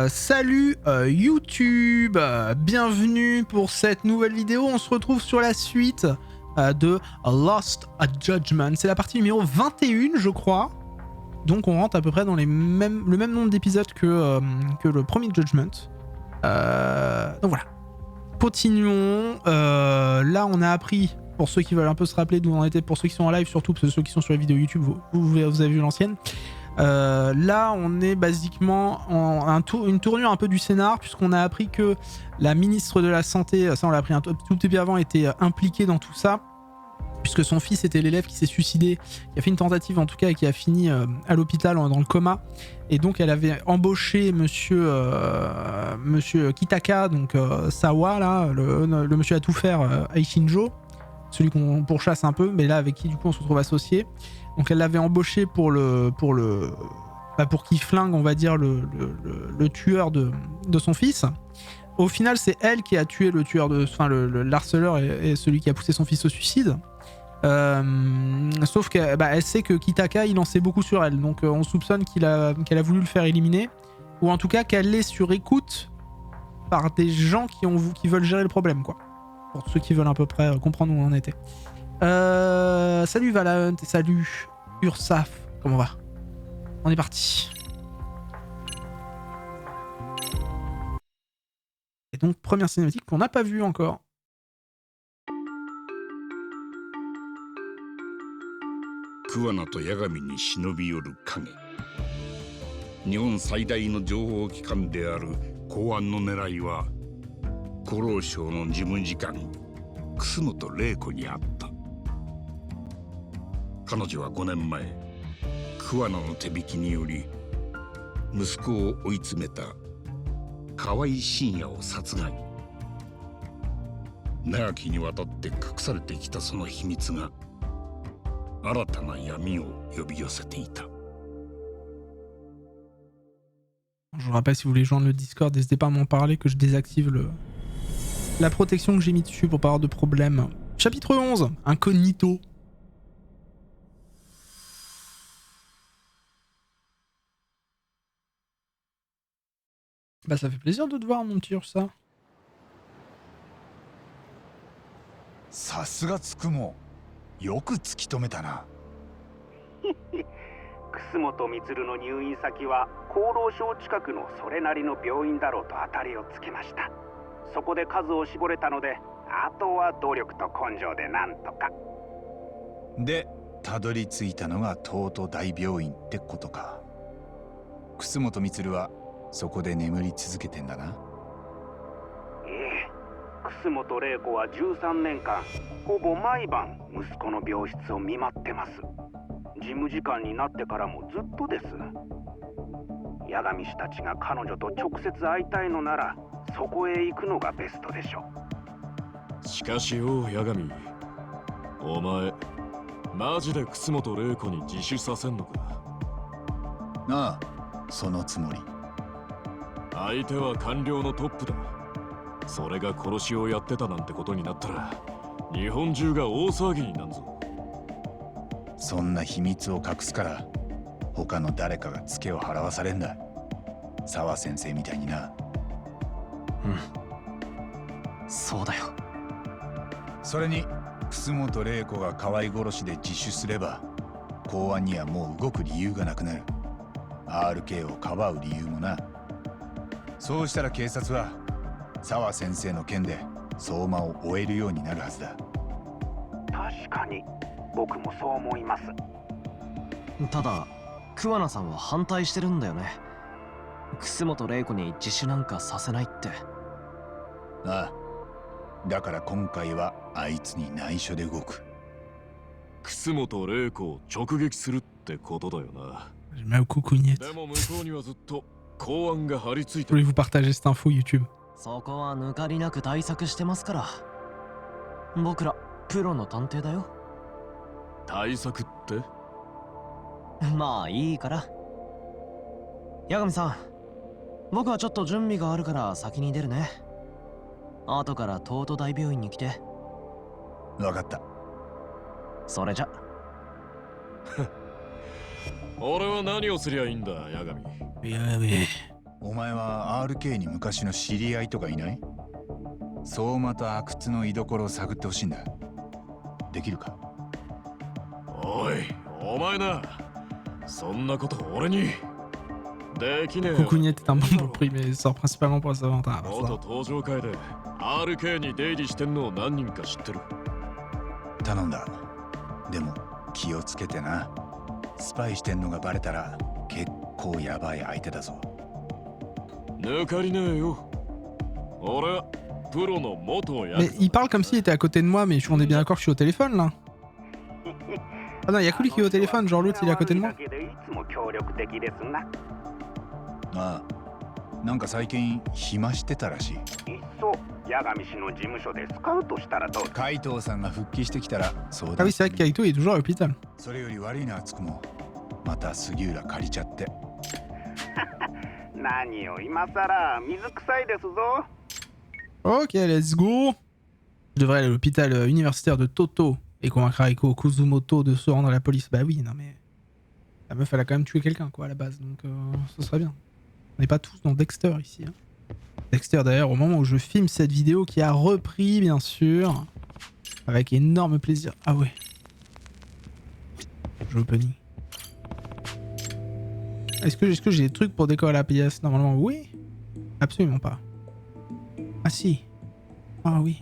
Salut YouTube, bienvenue pour cette nouvelle vidéo. On se retrouve sur la suite de Lost Judgment. C'est la partie numéro 21 je crois. Donc on rentre à peu près dans le même nombre d'épisodes que le premier Judgment. Donc voilà. Continuons. Là on a appris, pour ceux qui veulent un peu se rappeler d'où on était, pour ceux qui sont en live surtout, parce que ceux qui sont sur la vidéo YouTube, vous avez vu l'ancienne. Là on est basiquement en une tournure un peu du scénar, puisqu'on a appris que la ministre de la santé, ça on l'a appris un tout petit peu avant, était impliquée dans tout ça, puisque son fils était l'élève qui s'est suicidé, qui a fait une tentative en tout cas et qui a fini à l'hôpital dans le coma, et donc elle avait embauché monsieur Kitaka, donc Sawa là, le monsieur à tout faire, Aishinjo, celui qu'on pourchasse un peu, mais là avec qui du coup on se retrouve associé. Donc elle l'avait embauché pour qu'il flingue, on va dire, le tueur de son fils. Au final, c'est elle qui a tué le tueur l'harceleur et celui qui a poussé son fils au suicide. Sauf qu'elle elle sait que Kitaka, il en sait beaucoup sur elle. Donc on soupçonne qu'elle a voulu le faire éliminer. Ou en tout cas qu'elle est sur écoute par des gens qui veulent gérer le problème, quoi. Pour ceux qui veulent à peu près comprendre où on en était. Salut Valent et salut Ursaf, comment va? On est parti. Et donc première cinématique qu'on n'a pas vue encore. 桑名と八神に忍び寄る影。日本最大の情報機関である公安の狙いは厚労省の事務次官楠本玲子にあった。彼女は5年前桑名の手引きにより息子を追い詰めた河合信也を殺害。長きにわたって隠されてきたその秘密が新たな闇を呼び寄せていた。Je vous rappelle, si vous voulez joindre le Discord, n'hésitez pas à m'en parler, que je désactive la protection que j'ai mis dessus pour pas avoir de problème. Chapitre 11, Incognito. Bah ça fait plaisir de te voir, mon petit Ursa. さすがつくもよく突き止めたな。楠本充の入院先は厚労省近くのそれなりの病院だろうと当たりをつけました。そこで数を絞れたので、あとは努力と根性でなんとか。でたどり着いたのが東都大病院ってことか。楠本充はそこで眠り続けてんだな。ええ、楠本玲子は13年間ほぼ毎晩息子の病室を見舞ってます。事務次官になってからもずっとです。八神氏たちが彼女と直接会いたいのならそこへ行くのがベストでしょう。しかしよ八神、お前マジで楠本玲子に自首させんのか？ああ、そのつもり。相手は官僚のトップだ。それが殺しをやってたなんてことになったら日本中が大騒ぎになんぞ。そんな秘密を隠すから他の誰かがツケを払わされんだ。沢先生みたいにな。うん、そうだよ。それに楠本玲子が河合殺しで自首すれば公安にはもう動く理由がなくなる。 RK をかばう理由もな。そうしたら警察は沢先生の件で相馬を追えるようになるはずだ。確かに僕もそう思います。ただ桑名さんは反対してるんだよね。楠本玲子に自首なんかさせないって。ああ、だから今回はあいつに内緒で動く。楠本玲子を直撃するってことだよな。Je voulais vous partager cette info YouTube. そこは抜かりなく対策してますから。僕らプロの探偵だよ。対策って？まあいいから。八神さん、僕はちょっと準備があるから先に出るね。後から東都大病院に来て。わかった。それじゃ。俺は何をすりゃいいんだ、八神。お前は RK に昔の知り合いとかいない？相馬と阿久津の居所を探ってほしいんだ。できるか？おい、お前な。そんなこと俺にできねえよ。 Kukunia était un bon prix, mais il sort principalement pour sa vente. 元登場会で RK に出入りしてんのを何人か知ってる。頼んだ。でも気をつけてな。スパイしてんのがバレたら結構やばい相手だぞ。抜かりねえよ。俺はプロの元や。 Mais il parle comme s'il était à côté de moi, mais on est bien d'accord que je suis au téléphone là. Ah non, il y a que lui qui est au téléphone, genre l'autre il est à côté de moi. ああ、なんか最近暇してたらしい。いっそ八神氏の事務所でスカウトしたらどう？海藤さんが復帰してきたらそう Ah だ。 oui, c'est vrai que Kaito il est toujours à l'hôpital. それより悪いな、つくも。また杉浦借りちゃって。何を今さら水臭いですぞ。 Ok, let's go. Je devrais aller à l'hôpital universitaire de Toto et convaincre Aiko Kuzumoto de se rendre à la police. Bah oui, non mais... La meuf elle a quand même tué quelqu'un quoi à la base, donc ce serait bien. On n'est pas tous dans Dexter ici. Hein. Dexter d'ailleurs au moment où je filme cette vidéo qui a repris bien sûr. Avec énorme plaisir. Ah ouais. Je opening. Est-ce que j'ai des trucs pour décorer la pièce? Normalement oui. Absolument pas. Ah si. Ah oui.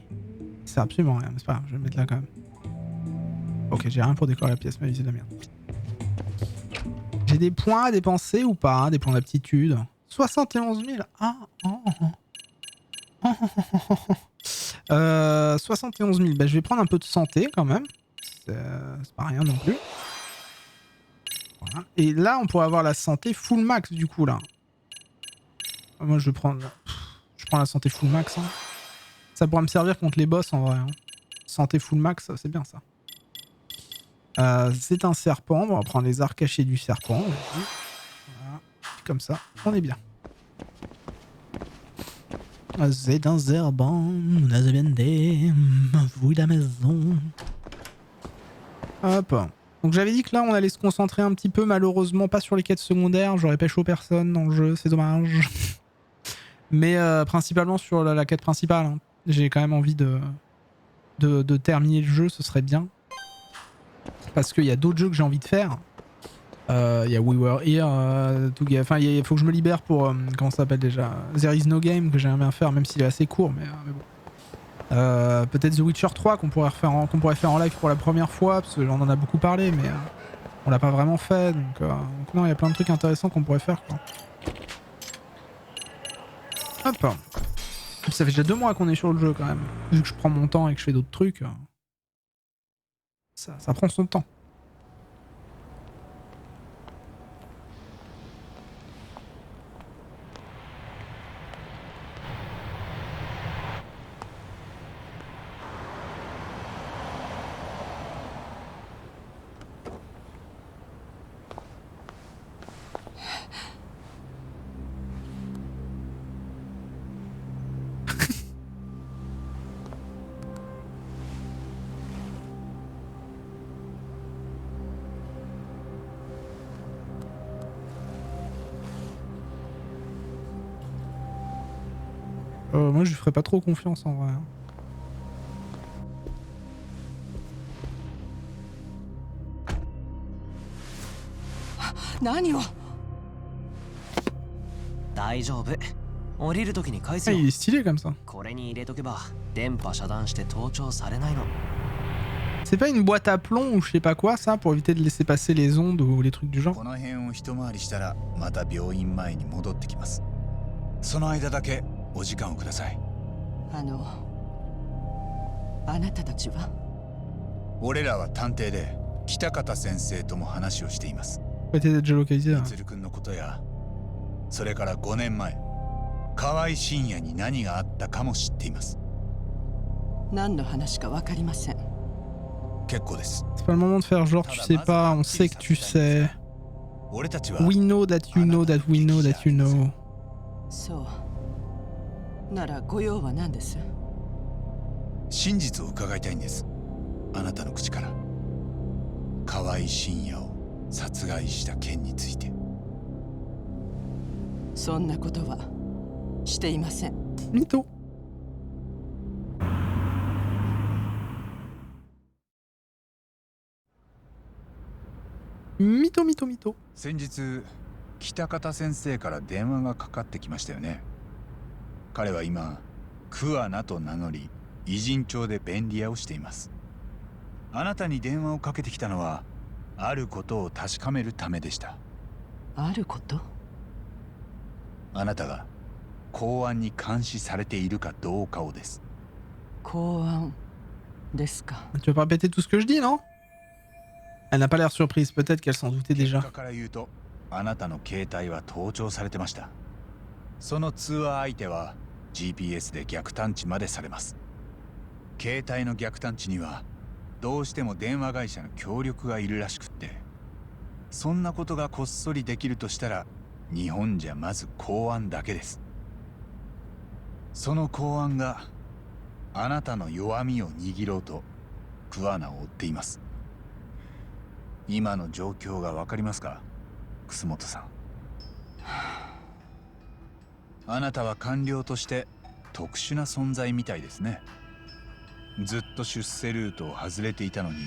C'est absolument rien, mais c'est pas grave, je vais le mettre là quand même. Ok, j'ai rien pour décorer la pièce, mais c'est de la merde. J'ai des points à dépenser ou pas? Des points d'aptitude. 71 000. Ah, 71 000. Bah, je vais prendre un peu de santé quand même. C'est pas rien non plus. Voilà. Et là, on pourrait avoir la santé full max du coup là. Moi, je vais prendre... Je prends la santé full max. Hein. Ça pourra me servir contre les boss en vrai. Hein. Santé full max, c'est bien ça. C'est un serpent. On va prendre les arts cachés du serpent. Voilà. Comme ça, on est bien. C'est un serpent. La vous la maison. Hop. Donc j'avais dit que là on allait se concentrer un petit peu, malheureusement pas sur les quêtes secondaires. J'aurais pécho personne dans le jeu, c'est dommage. Mais principalement sur la quête principale. Hein. J'ai quand même envie de terminer le jeu, ce serait bien. Parce qu'il y a d'autres jeux que j'ai envie de faire. Il y a We Were Here, enfin il faut que je me libère pour, comment ça s'appelle déjà, There Is No Game que j'aimerais bien faire, même s'il est assez court, mais bon. Peut-être The Witcher 3 qu'on pourrait faire en live pour la première fois, parce que j'en en a beaucoup parlé, mais on l'a pas vraiment fait, donc non, il y a plein de trucs intéressants qu'on pourrait faire, quoi. Hop. Ça fait déjà 2 mois qu'on est sur le jeu quand même. Vu que je prends mon temps et que je fais d'autres trucs, ça prend son temps. Moi je lui ferais pas trop confiance en vrai. Ah, il est stylé comme ça. C'est pas une boîte à plomb ou je sais pas quoi ça, pour éviter de laisser passer les ondes ou les trucs du genre? お時間をください。あなたたちは？俺らは探偵で北方先生とも話をしています。Peut-être déjà localisé. 光くんのことや、それから5年前、河合深夜に何があったかも知っています。何の話かわかりません。結構です。 C'est pas le moment de faire genre tu sais pas, on sait que tu sais. 俺たちは We know that you know that we know that you know. そう。ならご用は何です？真実を伺いたいんです。あなたの口から。河合深夜を殺害した件について。そんなことはしていません。Mytho. Mytho, mytho, mytho. 先日北方先生から電話がかかってきましたよね。彼は今クアナと名乗り偉人帳で便利屋をしています。あなたに電話をかけてきたのはあることを確かめるためでした。あること？あなたが公安に監視されているかどうかをです。公安ですか。Tu veux pas répéter tout ce que je dis, non? Elle n'a pas l'air surprise, peut-être qu'elle s'en doutait 結 déjà. 果から言うとあなたの携帯は盗聴されてました。その通話相手は GPS で逆探知までされます。携帯の逆探知にはどうしても電話会社の協力がいるらしくって、そんなことがこっそりできるとしたら日本じゃまず公安だけです。その公安があなたの弱みを握ろうと桑名を追っています。今の状況がわかりますか、楠本さん。あなたは官僚として特殊な存在みたいですね。ずっと出世ルートを外れていたのに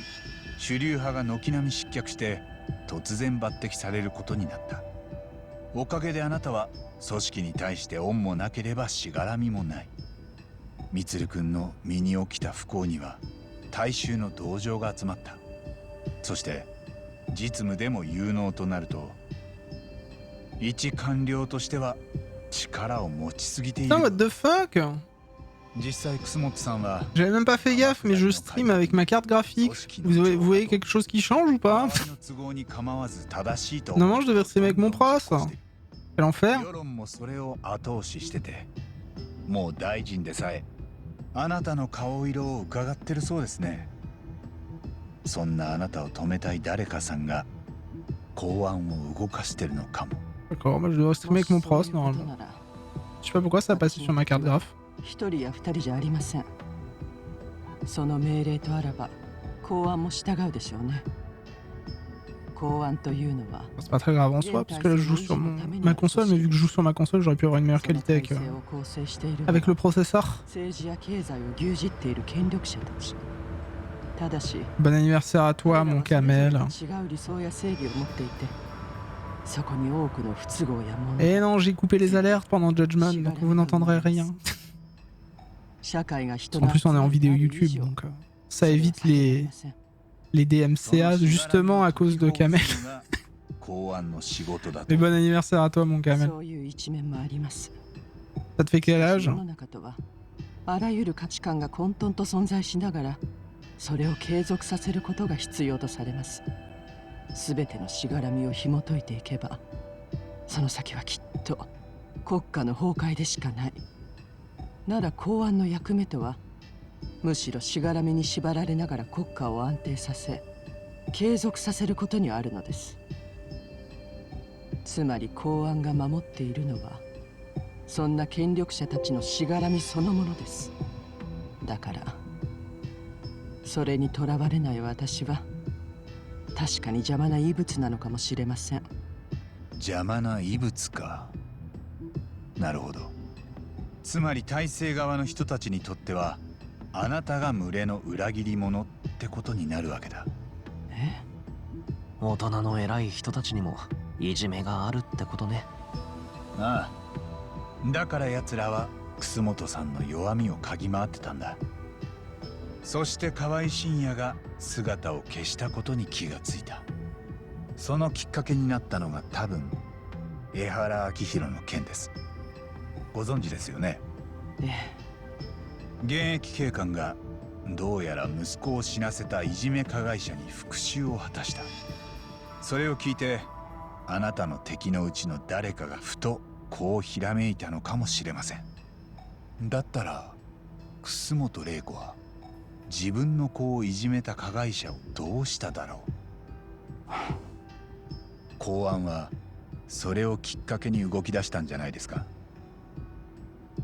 主流派が軒並み失脚して突然抜擢されることになった。おかげであなたは組織に対して恩もなければしがらみもない。充君の身に起きた不幸には大衆の同情が集まった。そして実務でも有能となると一官僚としては力を持ちすぎている。 Putain, what the fuck? 実際楠本さんは J'avais même pas fait gaffe, mais je stream avec ma carte graphique. Vous voyez quelque chose qui change ou pas? Normalement, je devrais streamer avec mon pros. Quel enfer. 世論もそれを後押ししてて、もう大臣でさえあなたの顔色を伺ってるそうですね。そんなあなたを止めたい誰かさんが公安を動かしてるのかも。 D'accord, moi je devrais streamer avec mon pros normalement. Je sais pas pourquoi ça a passé sur ma carte graph. 一人や二人じゃありません。その命令とあらば公安も従うでしょうね。公安というのは C'est pas très grave en soi, parce que là je joue sur ma console, mais vu que je joue sur ma console, j'aurais pu avoir une meilleure qualité avec le processeur. 政治や経済を牛耳っている権力者たち。ただし Bon anniversaire à toi, mon camel. 違う理想や正義を持っていて、そこに多くの不都合や問 Et 題。 non, j'ai coupé les alertes pendant Judgment, donc vous n'entendrez rien. 社会が人 En plus, on est en vidéo YouTube, donc ça évite les DMCA justement à cause de Kamel. 公安の仕事だと。 Mais bon anniversaire à toi, mon camel. そういう一面もあります。 Ça te fait quel âge? 世の中とはあらゆる価値観が混沌と存在しながら、それを継続させることが必要とされます。すべてのしがらみを紐解いていけば、その先はきっと国家の崩壊でしかない。なら公安の役目とは、むしろしがらみに縛られながら国家を安定させ、継続させることにあるのです。つまり公安が守っているのは、そんな権力者たちのしがらみそのものです。だからそれにとらわれない私は確かに邪魔な異物なのかもしれません。邪魔な異物か。なるほど。つまり体制側の人たちにとってはあなたが群れの裏切り者ってことになるわけだ。え？大人の偉い人たちにもいじめがあるってことね。ああ、だから奴らは楠本さんの弱みを嗅ぎ回ってたんだ。そして河合信也が姿を消したことに気がついた。そのきっかけになったのが多分江原明宏の件です。ご存知ですよね。ええ。現役警官がどうやら息子を死なせたいじめ加害者に復讐を果たした。それを聞いてあなたの敵のうちの誰かがふとこうひらめいたのかもしれません。だったら楠本玲子は自分の子をいじめた加害者をどうしただろう。公安はそれをきっかけに動き出したんじゃないですか。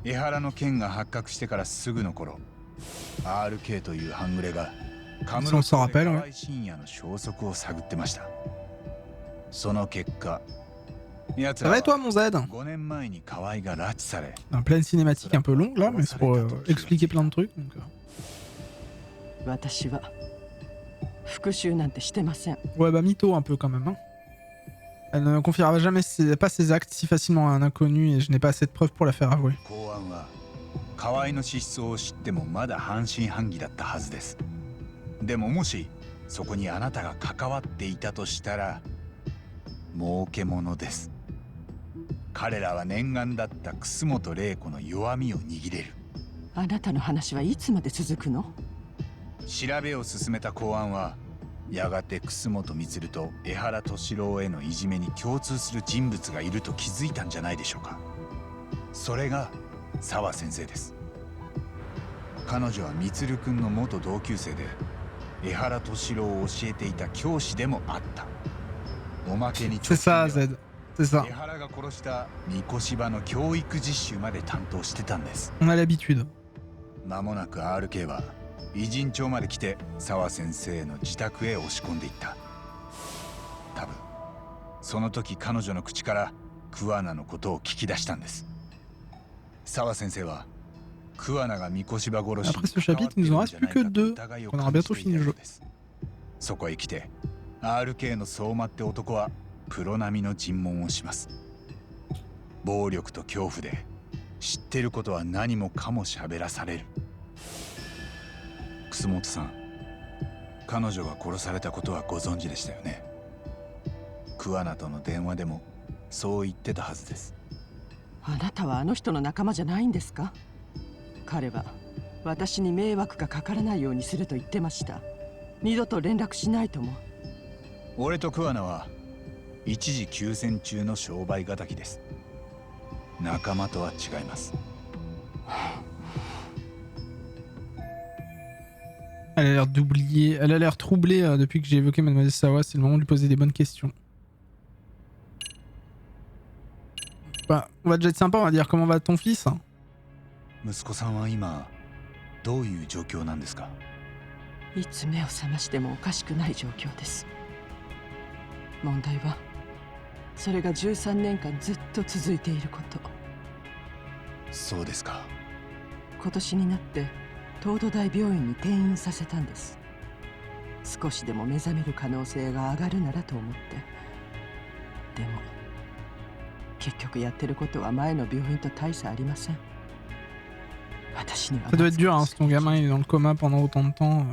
江原の件が発覚してからすぐの頃、 RK という半グレがカムロ町で河合信也の消息を探ってました。その結果奴 Ça ら va は et toi, mon Z? 5年前に河合が拉致され、 Un pleine cinématique un peu longue là, mais c'est pour expliquer plein de trucs. Donc, 私は復讐なんてしてません。 Ouais, bah mytho un peu quand même. Hein. Elle ne confiera jamais pas ses actes si facilement à un inconnu et je n'ai pas assez de preuves pour la faire avouer. 公安は河合の失踪を知ってもまだ半信半疑だったはずです。でももしそこにあなたが関わっていたとしたら儲けものです。彼らは念願だった楠本玲子の弱みを握れる。あなたの話はいつまで続くの？調べを進めた公安はやがて楠本充と江原敏郎へのいじめに共通する人物がいると気づいたんじゃないでしょうか。それが澤先生です。彼女は充君の元同級生で江原敏郎を教えていた教師でもあった。おまけに C'est ça, Z. C'est ça. 江原が殺した三越場の教育実習まで担当してたんです。 On a l'habitude. 間もなく RK は偉人町まで来て澤先生の自宅へ押し込んでいった。多分その時彼女の口から桑名のことを聞き出したんです。澤先生は桑名が三越場殺しに Après ce chapitre, il nous en reste plus que 2. On aura bientôt fini le jeu. そこへ来て RK の相馬って男はプロ並みの尋問をします。暴力と恐怖で知ってることは何もかも喋らされる。楠本さん、彼女が殺されたことはご存知でしたよね。桑名との電話でもそう言ってたはずです。あなたはあの人の仲間じゃないんですか？彼は私に迷惑がかからないようにすると言ってました。二度と連絡しないとも。俺と桑名は一時休戦中の商売敵です。仲間とは違います。Elle a l'air d'oublier, elle a l'air troublée depuis que j'ai évoqué Mademoiselle Sawa, c'est le moment de lui poser des bonnes questions. Bah, on va déjà être sympa, on va dire comment va ton fils? 息子さんは今どういう状況なんですか？いつ目を覚ましてもおかしくない状況です。問題はそれが13年間ずっと続いていること。そうですか。今年になって東都大病院に転院させたんです。少しでも目覚める可能性が上がるならと思って。でも結局やってることは前の病院と大差ありません。私には Ça doit être dur, hein, si ton gamin il est dans le coma pendant autant de temps.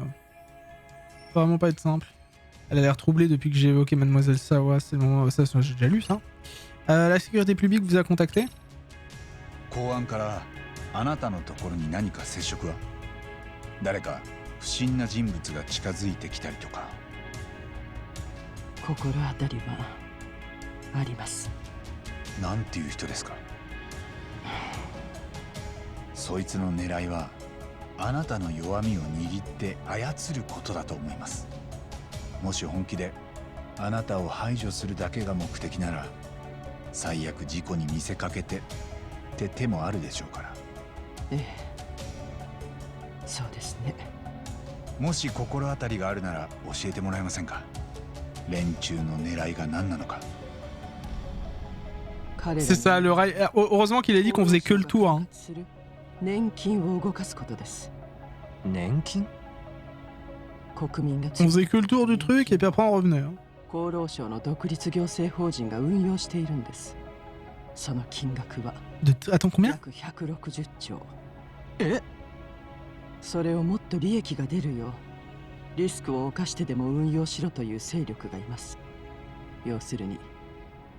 Ça va vraiment pas être simple. Elle a l'air troublée depuis que j'ai évoqué Mademoiselle Sawa, c'est le moment. Ça, j'ai déjà lu ça. La sécurité publique vous a contacté? 公安からあなたのところに何か接触は？誰か不審な人物が近づいてきたりとか。心当たりはあります。なんていう人ですか？そいつの狙いはあなたの弱みを握って操ることだと思います。もし本気であなたを排除するだけが目的なら最悪事故に見せかけてって手もあるでしょうから。ええ、そうですね。もし心当たりがあるなら教えてもらえませんか？連中の狙いが何なのか。C'est ça, le rail. Heureusement qu'il a dit qu'on faisait que le tour. Hein. 年金を動かすことです。年金？国民が On faisait que le tour du truc et puis après on revenait. Hein. 厚労省の独立行政法人が運用しているんです。その金額は Attends, combien? 約160兆。え？それをもっと利益が出るようリスクを冒してでも運用しろという勢力がいます。要するに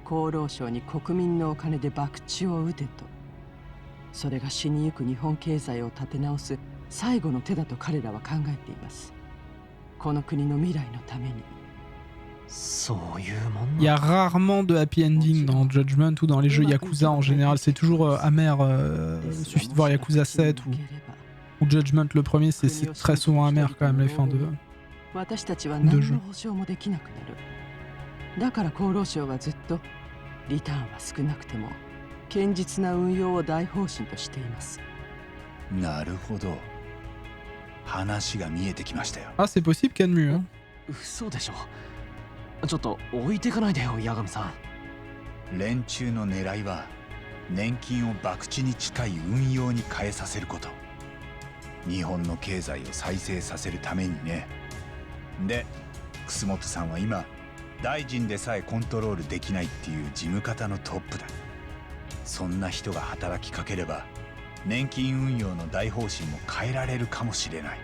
厚労省に国民のお金で博打を打てと。それが死にゆく日本経済を立て直す最後の手だと彼らは考えています。この国の未来のために。そういうもん。Il y a rarement de happy ending dans Judgment ou dans les jeux Yakuza en général. C'est toujours amer. Suffit de voir Yakuza 7 ou Judgment le premier, c'est très souvent amer quand même les fins de jeu. 私たちは何の保証もできなくなる。だから厚労省はずっとリターンは少なくても堅実な運用を大方針としています。なるほど。話が見えてきましたよ。Ah, c'est possible, Kanmu. Hein. 嘘でしょ。ちょっと置いてかないでよ、八神さん。連中の狙いは年金を博打に近い運用に変えさせること。日本の経済を再生させるためにね。で楠本さんは今大臣でさえコントロールできないっていう事務方のトップだ。そんな人が働きかければ年金運用の大方針も変えられるかもしれない。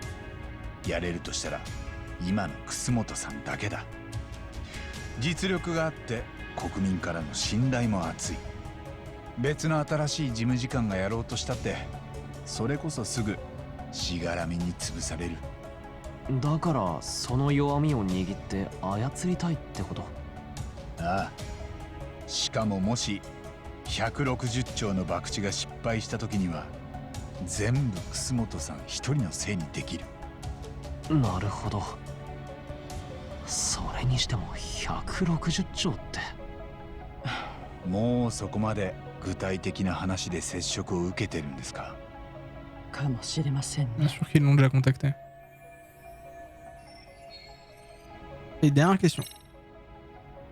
やれるとしたら今の楠本さんだけだ。実力があって国民からの信頼も厚い。別の新しい事務次官がやろうとしたってそれこそすぐしがらみに潰される。だからその弱みを握って操りたいってこと？ああ。しかももし160兆の博打が失敗した時には全部楠本さん一人のせいにできる。なるほど。それにしても160兆って。もうそこまで具体的な話で接触を受けてるんですか？かもしれません Bien ね。 sûr qu'ils l'ont déjà contacté. Et dernière question.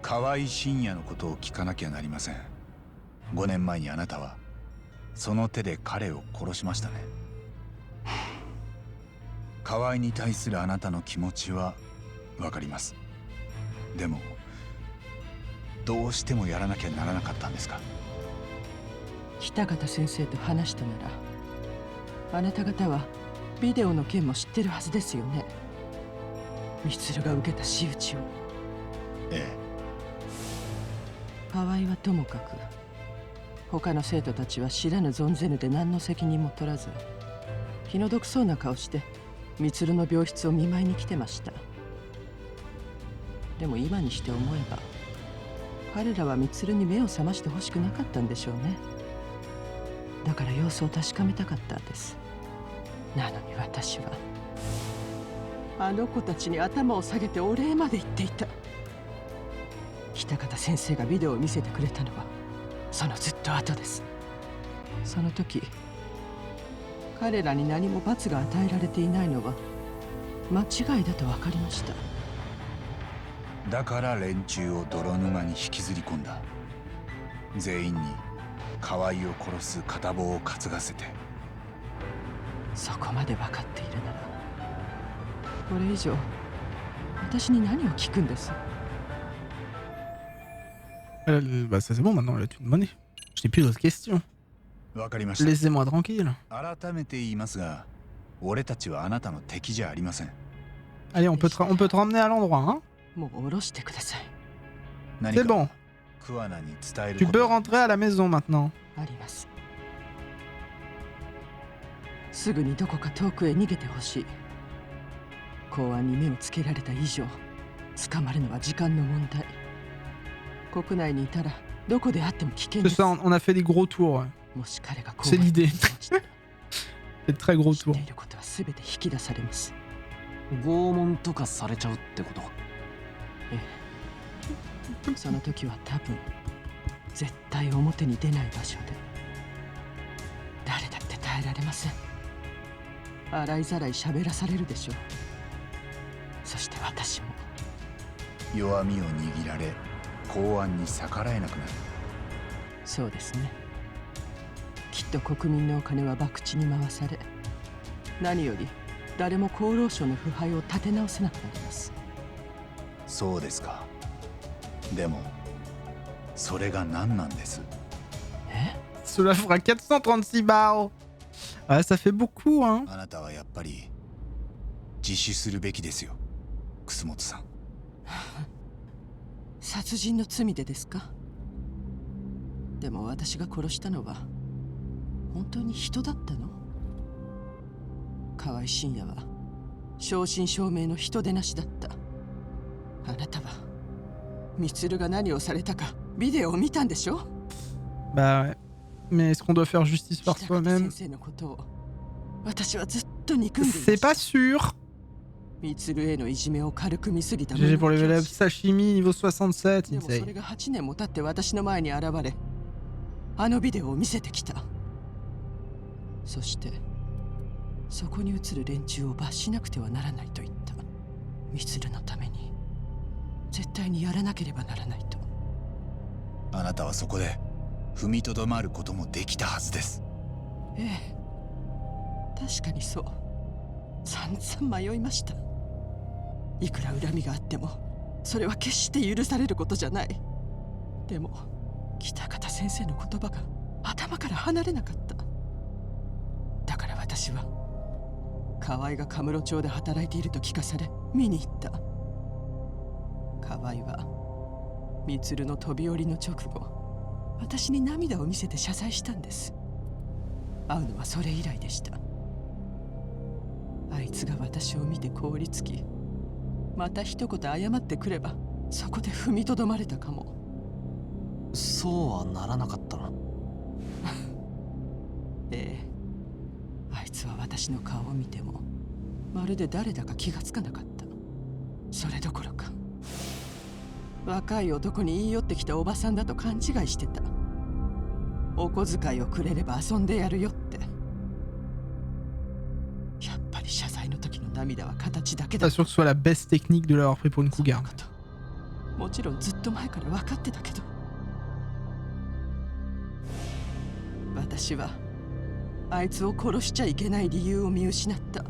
河合信也のことを聞かなきゃなりません。5年前にあなたはその手で彼を殺しましたね。河合に対するあなたの気持ちはわかります。でもどうしてもやらなきゃならなかったんですか？北方先生と話したなら、あなた方はビデオの件も知ってるはずですよね。充が受けた仕打ちを。え河合はともかく、他の生徒たちは知らぬ存ぜぬで何の責任も取らず、気の毒そうな顔して充の病室を見舞いに来てました。でも今にして思えば、彼らは充に目を覚ましてほしくなかったんでしょうね。だから様子を確かめたかったんです。なのに私はあの子たちに頭を下げてお礼まで言っていた。北方先生がビデオを見せてくれたのはそのずっと後です。その時彼らに何も罰が与えられていないのは間違いだと分かりました。だから連中を泥沼に引きずり込んだ。全員に河合を殺す片棒を担がせて。そこまで分かっているなら、これ以上私に何を聞くんです？ Bah ça c'est bon maintenant, là tu me demandais. Je n'ai plus d'autres questions. わかりました。 Laissez-moi tranquille. 改めて言いますが、俺たちはあなたの敵じゃありません。 Allez, on peut te ramener à l'endroit, hein? もう下ろしてください。何 C'est か bon. 桑名に伝える Tu こ peux と。 rentrer à la maison maintenant. あります。すぐにどこか遠くへ逃げてほしい。公安に目をつけられた以上、捕まるのは時間の問題。国内にいたらどこであっても危険 C'est です。 ça, on a fait des gros tours. Ouais. もし彼が公 C'est 安に l'idée. 知 Des très gros って tours. いることは全て引き出されます。拷問とかされちゃうってこと？ええ。その時は多分絶対表に出ない場所で。誰だって耐えられません。洗いざらい喋らされるでしょう。そして私も。弱みを握られ、公安に逆らえなくなる。そうですね。きっと国民のお金は博打に回され、何より誰も厚労省の腐敗を立て直せなくなります。そうですか。でもそれが何なんです？え？ Cela fera 436 balles. Ouais, ça fait beaucoup, hein. あなたはやっぱり自首するべきですよ、楠本さん。殺人の罪でですか？でも私が殺したのは本当に人だったの？河合信也は正真正銘の人でなしだった。あなたは充が何をされたかビデオを見たんでしょ？ Bah ouais. Mais est-ce qu'on doit faire justice par 北方 soi-même? 先生のことを私はずっと憎んでいま C'est した。 pas sûr. 充へのいじめを軽く見すぎた GG pour les 無能 élèves. 教師 Sashimi, niveau 67. でもそれ Insane. が8年も経って私の前に現れ、あのビデオを見せてきた。そしてそこに映る連中を罰しなくてはならないと言った。充のために絶対にやらなければならないと。あなたはそこで踏みとどまることもできたはずです。ええ、確かにそう。散々迷いました。いくら恨みがあってもそれは決して許されることじゃない。でも北方先生の言葉が頭から離れなかった。だから私は河合がカムロ町で働いていると聞かされ見に行った。河合は充の飛び降りの直後、私に涙を見せて謝罪したんです。会うのはそれ以来でした。あいつが私を見て凍りつき、また一言謝ってくればそこで踏みとどまれたかも。そうはならなかったの？ええ、あいつは私の顔を見てもまるで誰だか気がつかなかった。それどころか若い男に言い寄ってきたおばさんだと勘違いしてた。お小遣いをくれれば遊んでやるよって。やっぱり謝罪の時の涙は形だけだ。 Pas sûr que ce soit la best technique de l'avoir pris pour une cougar. もちろんずっと前から分かってたけど、私はあいつを殺しちゃいけない理由を見失った。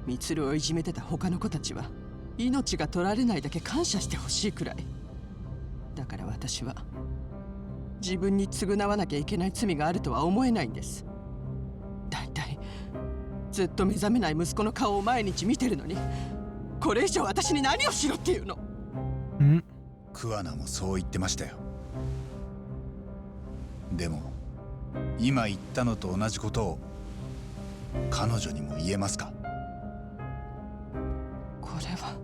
充をいじめてた他の子たちは命が取られないだけ感謝してほしいくらいだから、私は自分に償わなきゃいけない罪があるとは思えないんです。だいたいずっと目覚めない息子の顔を毎日見てるのに、これ以上私に何をしろっていうの。桑名もそう言ってましたよ。でも今言ったのと同じことを彼女にも言えますか？これは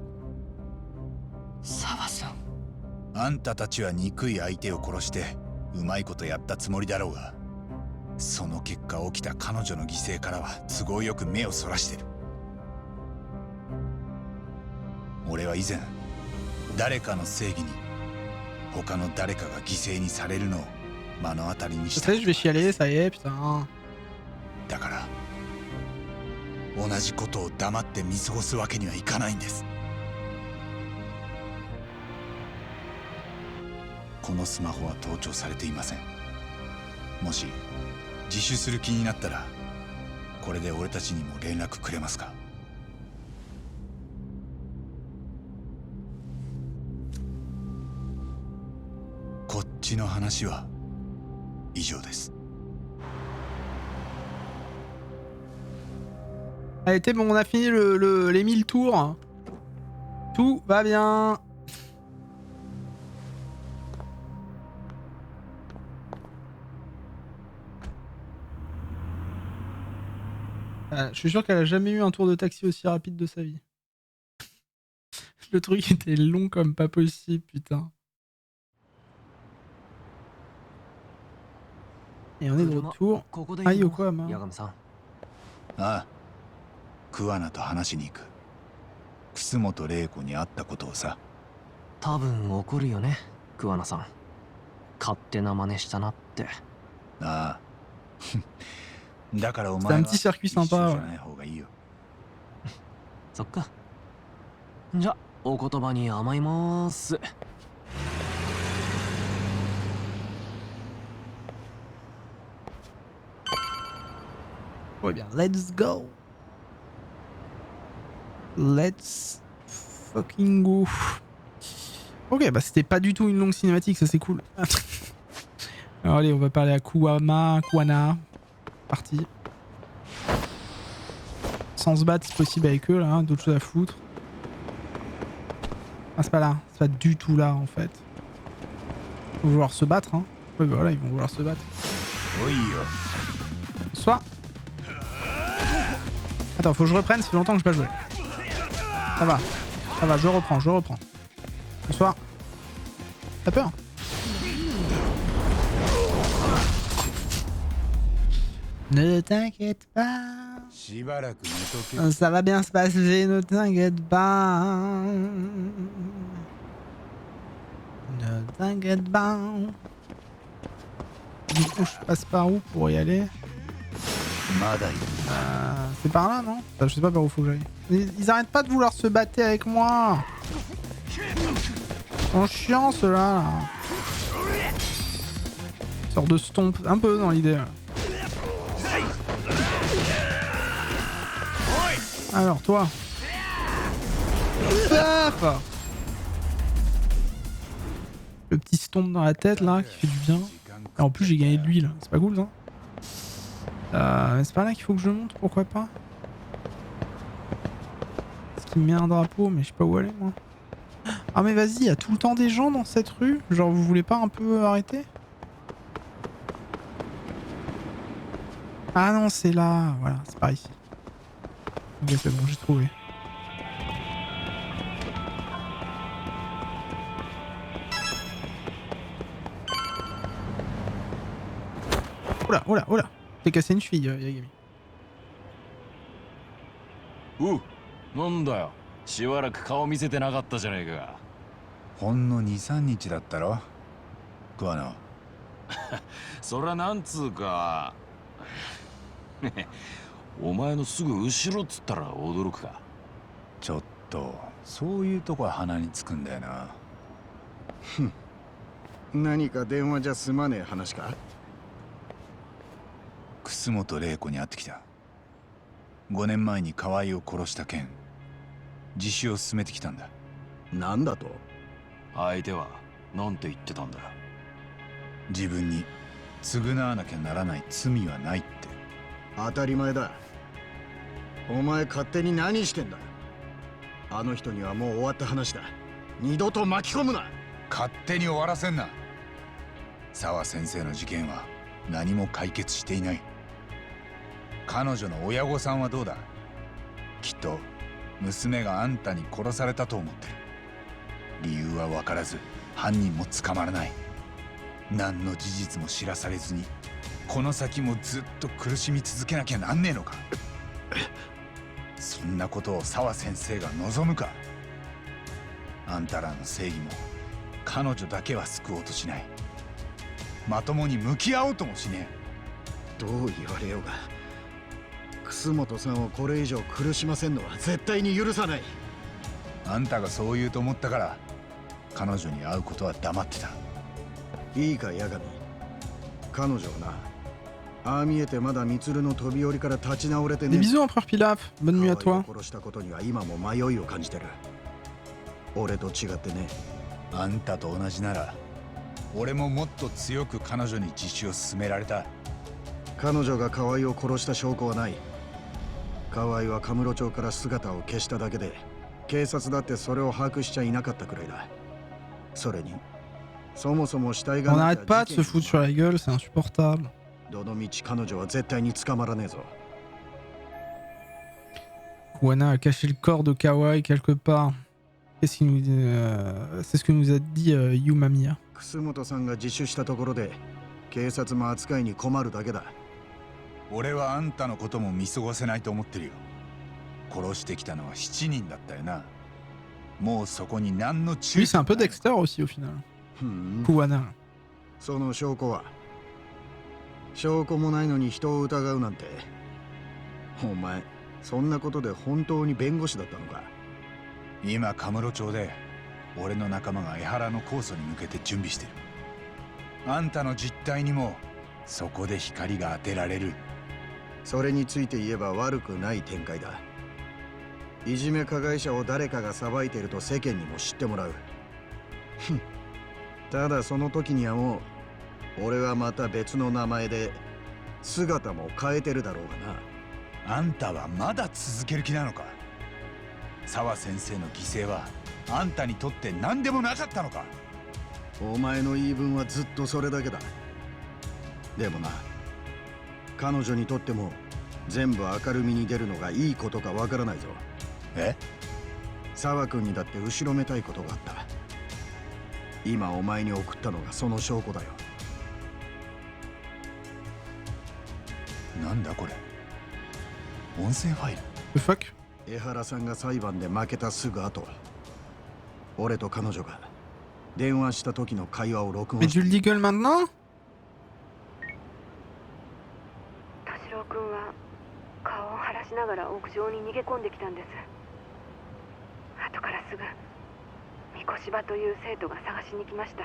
沢さん。あんたたちは憎い相手を殺してうまいことやったつもりだろうが、その結果起きた彼女の犠牲からは都合よく目をそらしてる。俺は以前誰かの正義に他の誰かが犠牲にされるのを目の当たりにした。 Je vais chialer, ça y est, putain. だから同じことを黙って見過ごすわけにはいかないんです。このスマホは盗聴されていません。もし自首する気になったらこれで俺たちにも連絡くれますか？こっちの話は以上です。 Allez, t'es bon, on a fini les 1000 tours. Tout va bien. Je suis sûr qu'elle a jamais eu un tour de taxi aussi rapide de sa vie. Le truc était long comme pas possible, putain. Et on est de retour à Yokohama. ああ、桑名と話しに行く。楠本玲子に会ったことをさ。多分怒るよね、桑名さん。勝手な真似したなって。ああ。だからお前は一緒じゃない方がいいよ。そっか。じゃ、お言葉に甘いまーす。Ouais, bien, let's go. Let's fucking go. Ok, bah c'était pas du tout une longue cinématique, ça c'est cool. Alors allez, on va parler à Kuwana. Parti. Sans se battre, c'est possible avec eux là, hein, d'autres choses à foutre. Ah, c'est pas là, c'est pas du tout là en fait. Ils vont vouloir se battre, hein. Ouais, bah voilà, ils vont vouloir se battre. Bonsoir. Attends, faut que je reprenne, ça fait longtemps que je pas joué. Ça va, je reprends. Bonsoir. T'as peur? Ne t'inquiète pas. Ça va bien se passer, ne t'inquiète pas. Ne t'inquiète pas. Du coup, je passe par où pour y aller? C'est par là, non? Je sais pas par où faut que j'aille. Ils arrêtent pas de vouloir se battre avec moi. Ils sont chiants ceux-là. Là. Sorte de stomp, un peu dans l'idée. Alors toi. Paf. Le petit stomp dans la tête là qui fait du bien. Et en plus j'ai gagné de l'huile, c'est pas cool ça. Mais c'est pas là qu'il faut que je monte, pourquoi pas. Est-ce qu'il me met un drapeau, mais je sais pas où aller moi. Ah mais vas-y, y a tout le temps des gens dans cette rue. Genre vous voulez pas un peu arrêter? Ah non, c'est là, voilà, c'est par ici. Ok, c'est bon, j'ai trouvé. Oula, oula, oula. T'es cassé une cheville, Yagami. なんだよ。しばらく顔見せてなかったじゃねえか。ほんの 2,3 日だったろ桑野。そりゃなんつうか。お前のすぐ後ろっつったら驚くか。ちょっとそういうとこは鼻につくんだよな。何か電話じゃ済まねえ話か？楠本玲子に会ってきた。5年前に河合を殺した件、自首を進めてきたんだ。なんだと？相手はなんて言ってたんだ。自分に償わなきゃならない罪はないって。当たり前だ。お前勝手に何してんだ？あの人にはもう終わった話だ。二度と巻き込むな。勝手に終わらせんな。沢先生の事件は何も解決していない。彼女の親御さんはどうだ？きっと娘があんたに殺されたと思ってる。理由は分からず犯人も捕まらない。何の事実も知らされずにこの先もずっと苦しみ続けなきゃなんねえのか。そんなことを沢先生が望むか。あんたらの正義も彼女だけは救おうとしない。まともに向き合おうともしねどう言われようが楠本さんをこれ以上苦しませんのは絶対に許さない。え。あんたがそう言うと思ったから彼女に会うことは黙ってた。いいか八神、彼女はな、ああ見えてまだ満の飛び降りから立ち直れて Des ね。 bisous, Empereur Pilaf. Bonne nuit à 河合 toi. を殺したことには今も迷いを感じてる。俺と違ってね。あんたと同じなら俺ももっと強く彼女に自首を進められた。彼女が河合を殺した証拠はない。河合はカムロ町から姿を消しただけで、警察だってそれを把握しちゃいなかったくらいだ。それにそもそも死体が On n'arrête pas de se foutre sur la gueule, c'est insupportable. どの道彼女は絶対に捕まらねえぞ。 Kuwana a caché le corps de Kawai quelque part. Qu'est-ce qu'il nous c'est ce que nous a dit Yumamiya. 楠本さんが自首したところで警察も扱いに困るだけだ。俺はあんたのことも見過ごせないと思ってるよ。殺してきたのは7人だったよな。もうそこに何の注 Lui, 意 c'est un peu Dexter aussi au final. Kuwana. その証拠は？証拠もないのに人を疑うなんて。お前そんなことで本当に弁護士だったのか？今カムロ町で俺の仲間が江原の控訴に向けて準備してる。あんたの実態にもそこで光が当てられる。それについて言えば悪くない展開だ。いじめ加害者を誰かが裁いていると世間にも知ってもらう。ただその時にはもう俺はまた別の名前で姿も変えてるだろうがな。あんたはまだ続ける気なのか。沢先生の犠牲はあんたにとって何でもなかったのか。お前の言い分はずっとそれだけだ。でもな、彼女にとっても全部明るみに出るのがいいことかわからないぞ。え？沢君にだって後ろめたいことがあった。今お前に送ったのがその証拠だよ。なんだこれ。音声ファイル。 The fuck? 江原さんが裁判で負けたすぐ後、俺と彼女が電話した時の会話を録 Mais 音し tu le dis que maintenant? 田代君は顔を腫らしながら屋上に逃げ込んできたんです。後からすぐ三越場という生徒が探しに来ました。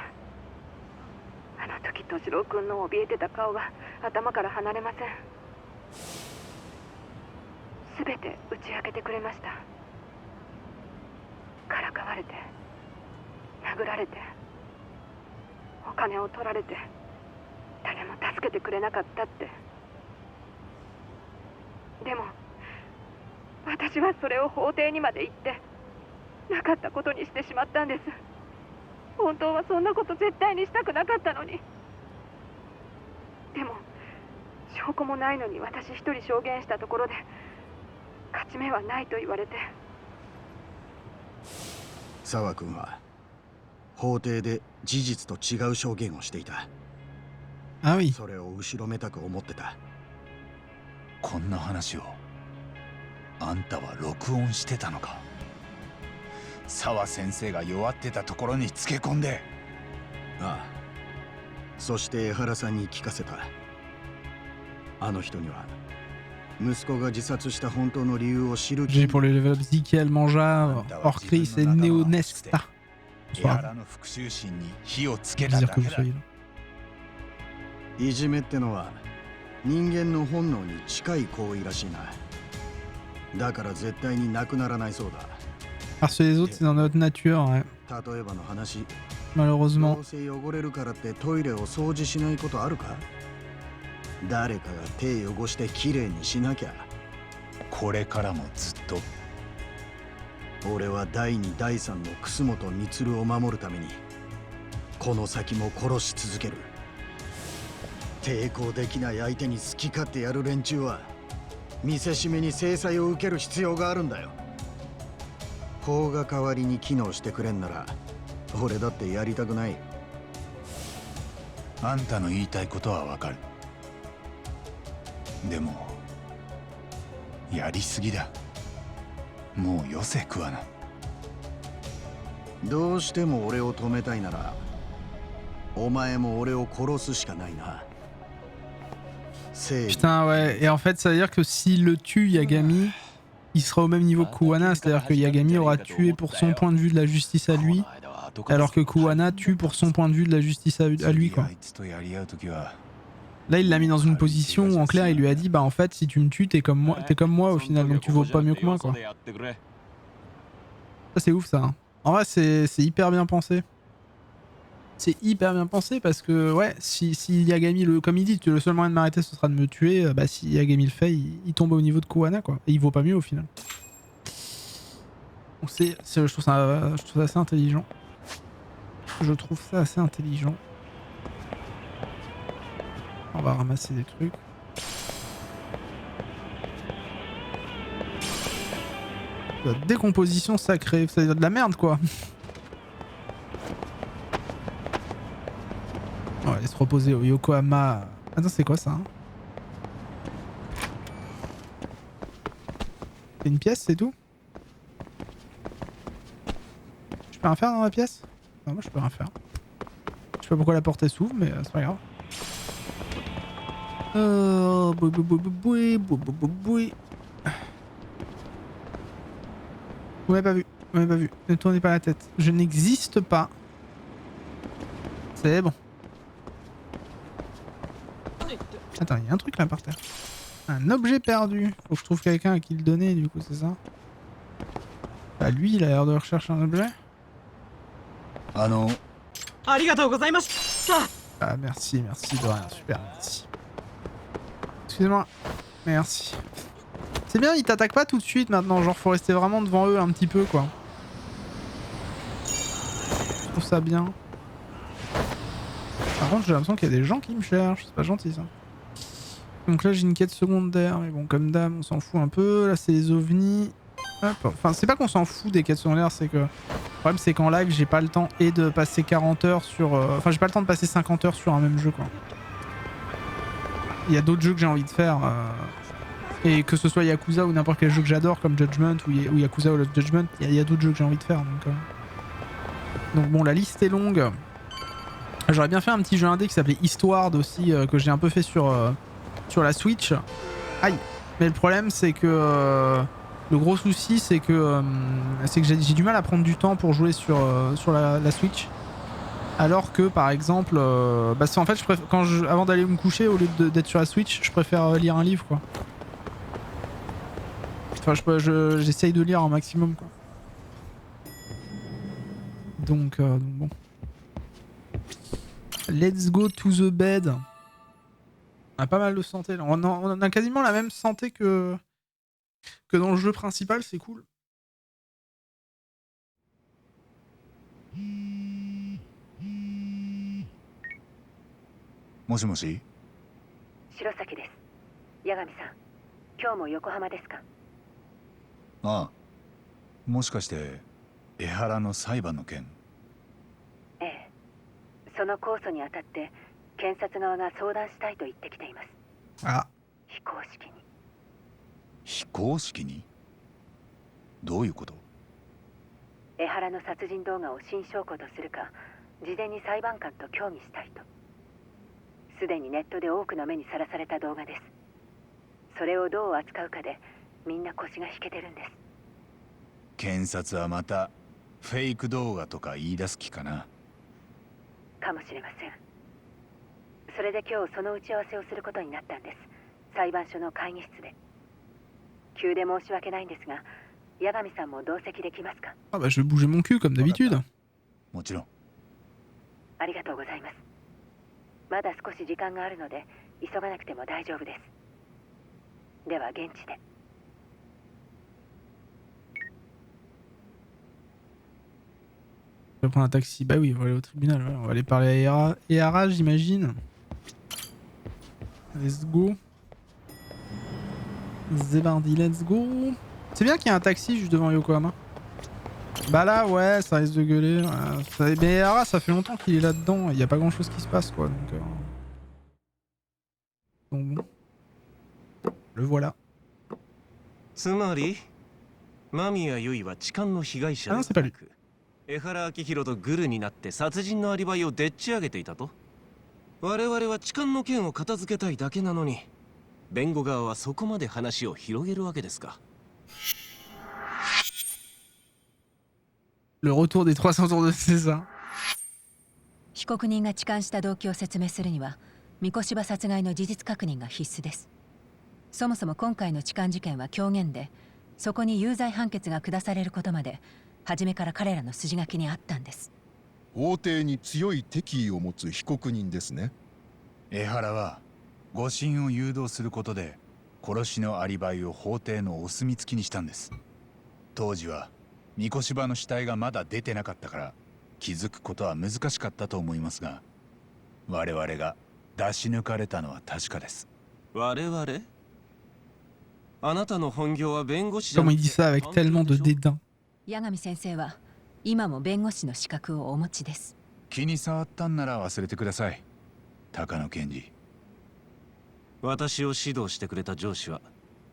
あの時敏郎君の怯えてた顔が頭から離れません。すべて打ち明けてくれました。からかわれて、殴られて、お金を取られて、誰も助けてくれなかったって。でも私はそれを法廷にまで行ってなかったことにしてしまったんです。本当はそんなこと絶対にしたくなかったのに。でも証拠もないのに私一人証言したところで勝ち目はないと言われて。沢君は法廷で事実と違う証言をしていた。Ah oui. それを後ろめたく思ってた。こんな話をあんたは録音してたのか。沢先生が弱ってたところにつけ込んで。ああ。そして江原さんに聞かせた。あの人には息子が自殺した本当の理由を知る。 J'ai pour le level up Zikiel Manja, Orcris et Neonesta. 江原の復讐心に火をつけた Bizarre だ que け vous だ。 soyez là. いじめってのは人間の本能に近い行為らしいな。だから絶対になくならないそうだ。 Harceler les autres, c'est dans notre nature, ouais. 例えばの話、 Malheureusement. どうせ汚れるからってトイレを掃除しないことあるか。誰かが手汚してきれいにしなきゃ。これからもずっと。俺は第2第3の楠本充を守るためにこの先も殺し続ける。抵抗できない相手に好き勝手やる連中は見せしめに制裁を受ける必要があるんだよ。法が代わりに機能してくれんなら俺だってやりたくない。あんたの言いたいことはわかる。でもやりすぎだ。もうよせ桑名。どうしても俺を止めたいならお前も俺を殺すしかないな。Putain, ouais. Et en fait, ça veut dire que s'il le tue, Yagami, il sera au même niveau que Kuwana. C'est-à-dire que Yagami aura tué pour son point de vue de la justice à lui, alors que Kuwana tue pour son point de vue de la justice à lui, quoi. Là, il l'a mis dans une position où, en clair, il lui a dit, bah en fait, si tu me tues, t'es comme moi au final, donc tu vaux pas mieux que moi, quoi. Ça, c'est ouf, ça. Hein. En vrai, c'est hyper bien pensé. C'est hyper bien pensé parce que, ouais, si Yagami, comme il dit, le seul moyen de m'arrêter, ce sera de me tuer, bah si Yagami le fait, il tombe au niveau de Kuwana, quoi. Et il vaut pas mieux au final. Donc je trouve ça assez intelligent. Je trouve ça assez intelligent. On va ramasser des trucs. La décomposition sacrée, ça veut dire de la merde, quoi. On va aller se reposer au Yokohama. Attends, c'est quoi ça hein? C'est une pièce, c'est tout? Je peux rien faire dans la pièce? Non, moi je peux rien faire. Je sais pas pourquoi la porte s'ouvre, mais c'est pas grave. Vous m'avez pas vu, vous m'avez pas vu. Ne tournez pas la tête. Je n'existe pas. C'est bon. Attends, il y a un truc là par terre. Un objet perdu. Faut que je trouve quelqu'un à qui le donner, du coup, c'est ça? Bah, lui, il a l'air de rechercher un objet. Ah non. Ah, merci de rien. Super, merci. Excusez-moi. Merci. C'est bien, ils t'attaquent pas tout de suite maintenant. Genre, faut rester vraiment devant eux un petit peu, quoi. Je trouve ça bien. Par contre, j'ai l'impression qu'il y a des gens qui me cherchent. C'est pas gentil, ça. Donc là, j'ai une quête secondaire. Mais bon, comme d'hab, on s'en fout un peu. Là, c'est les ovnis. Hop. Enfin, c'est pas qu'on s'en fout des quêtes secondaires, c'est que... Le problème, c'est qu'en live, j'ai pas le temps et de passer 40 heures sur... Enfin, j'ai pas le temps de passer 50 heures sur un même jeu, quoi. Il y a d'autres jeux que j'ai envie de faire. Et que ce soit Yakuza ou n'importe quel jeu que j'adore, comme Judgment ou Yakuza ou Lost Judgment, il y a d'autres jeux que j'ai envie de faire. Donc bon, la liste est longue. J'aurais bien fait un petit jeu indé qui s'appelait Eastward aussi, que j'ai un peu fait sur la Switch. Aïe. Mais le problème, c'est que... le gros souci, c'est que j'ai du mal à prendre du temps pour jouer sur la Switch. Alors que par exemple, bah en fait, avant d'aller me coucher, au lieu d'être sur la Switch, je préfère lire un livre quoi. Enfin, j'essaye de lire un maximum quoi. Donc bon. Let's go to the bed. On a pas mal de santé là. On a quasiment la même santé que dans le jeu principal, c'est cool. もしもし。白崎です。八神さん、今日も横浜ですか？ああ、もしかして江原の裁判の件？ええ、その控訴にあたって検察側が相談したいと言ってきています。あ、非公式に。非公式に？どういうこと？江原の殺人動画を新証拠とするか、事前に裁判官と協議したいと。すでにネットで多くの目にさらされた動画です。それをどう扱うかでみんな腰が引けてるんです。検察はまたフェイク動画とか言い出す気かな。かもしれません。それで今日その打ち合わせをすることになったんです。裁判所の会議室で。急で申し訳ないんですが、八神さんも同席できますか？ Ah bah je vais bouger mon cul comme d'habitude. もちろん。ありがとうございます。まだ少し時間があるので急がなくても大丈夫です。では現地で。Je vais prendre un taxi. Bah oui, on va aller au tribunal. Ouais. On va aller parler à Ehara, j'imagine. Let's go. Zébardi, let's go. C'est bien qu'il y ait un taxi juste devant Yokohama. Bah là, ouais, ça risque de gueuler. Ouais. Mais Ehara, ça fait longtemps qu'il est là-dedans. Il n'y a pas grand-chose qui se passe, quoi. Donc bon. Le voilà. つまり間宮結衣は痴漢の被害者ではなく、江原明宏とグルになって殺人のアリバイをでっち上げていたと。我々は痴漢の件を片付けたいだけなのに、弁護側はそこまで話を広げるわけですか。Le retour des 300 tours de César. 被告人が痴漢した動機を説明するには三越柴殺害の事実確認が必須です。そもそも今回の痴漢事件は狂言で、そこに有罪判決が下されることまで初めから彼らの筋書きにあったんです。法廷に強い敵意を持つ被告人ですね。江原は誤審を誘導することで殺しのアリバイを法廷のお墨付きにしたんです。当時は三越柴の死体がまだ出てなかったから気づくことは難しかったと思いますが、我々が出し抜かれたのは確かです。我々？あなたの本業は弁護士じゃなくて。 Comment il dit ça avec tellement de dédain. 八神先生は今も弁護士の資格をお持ちです。気に障ったんなら忘れてください、高野検事。私を指導してくれた上司は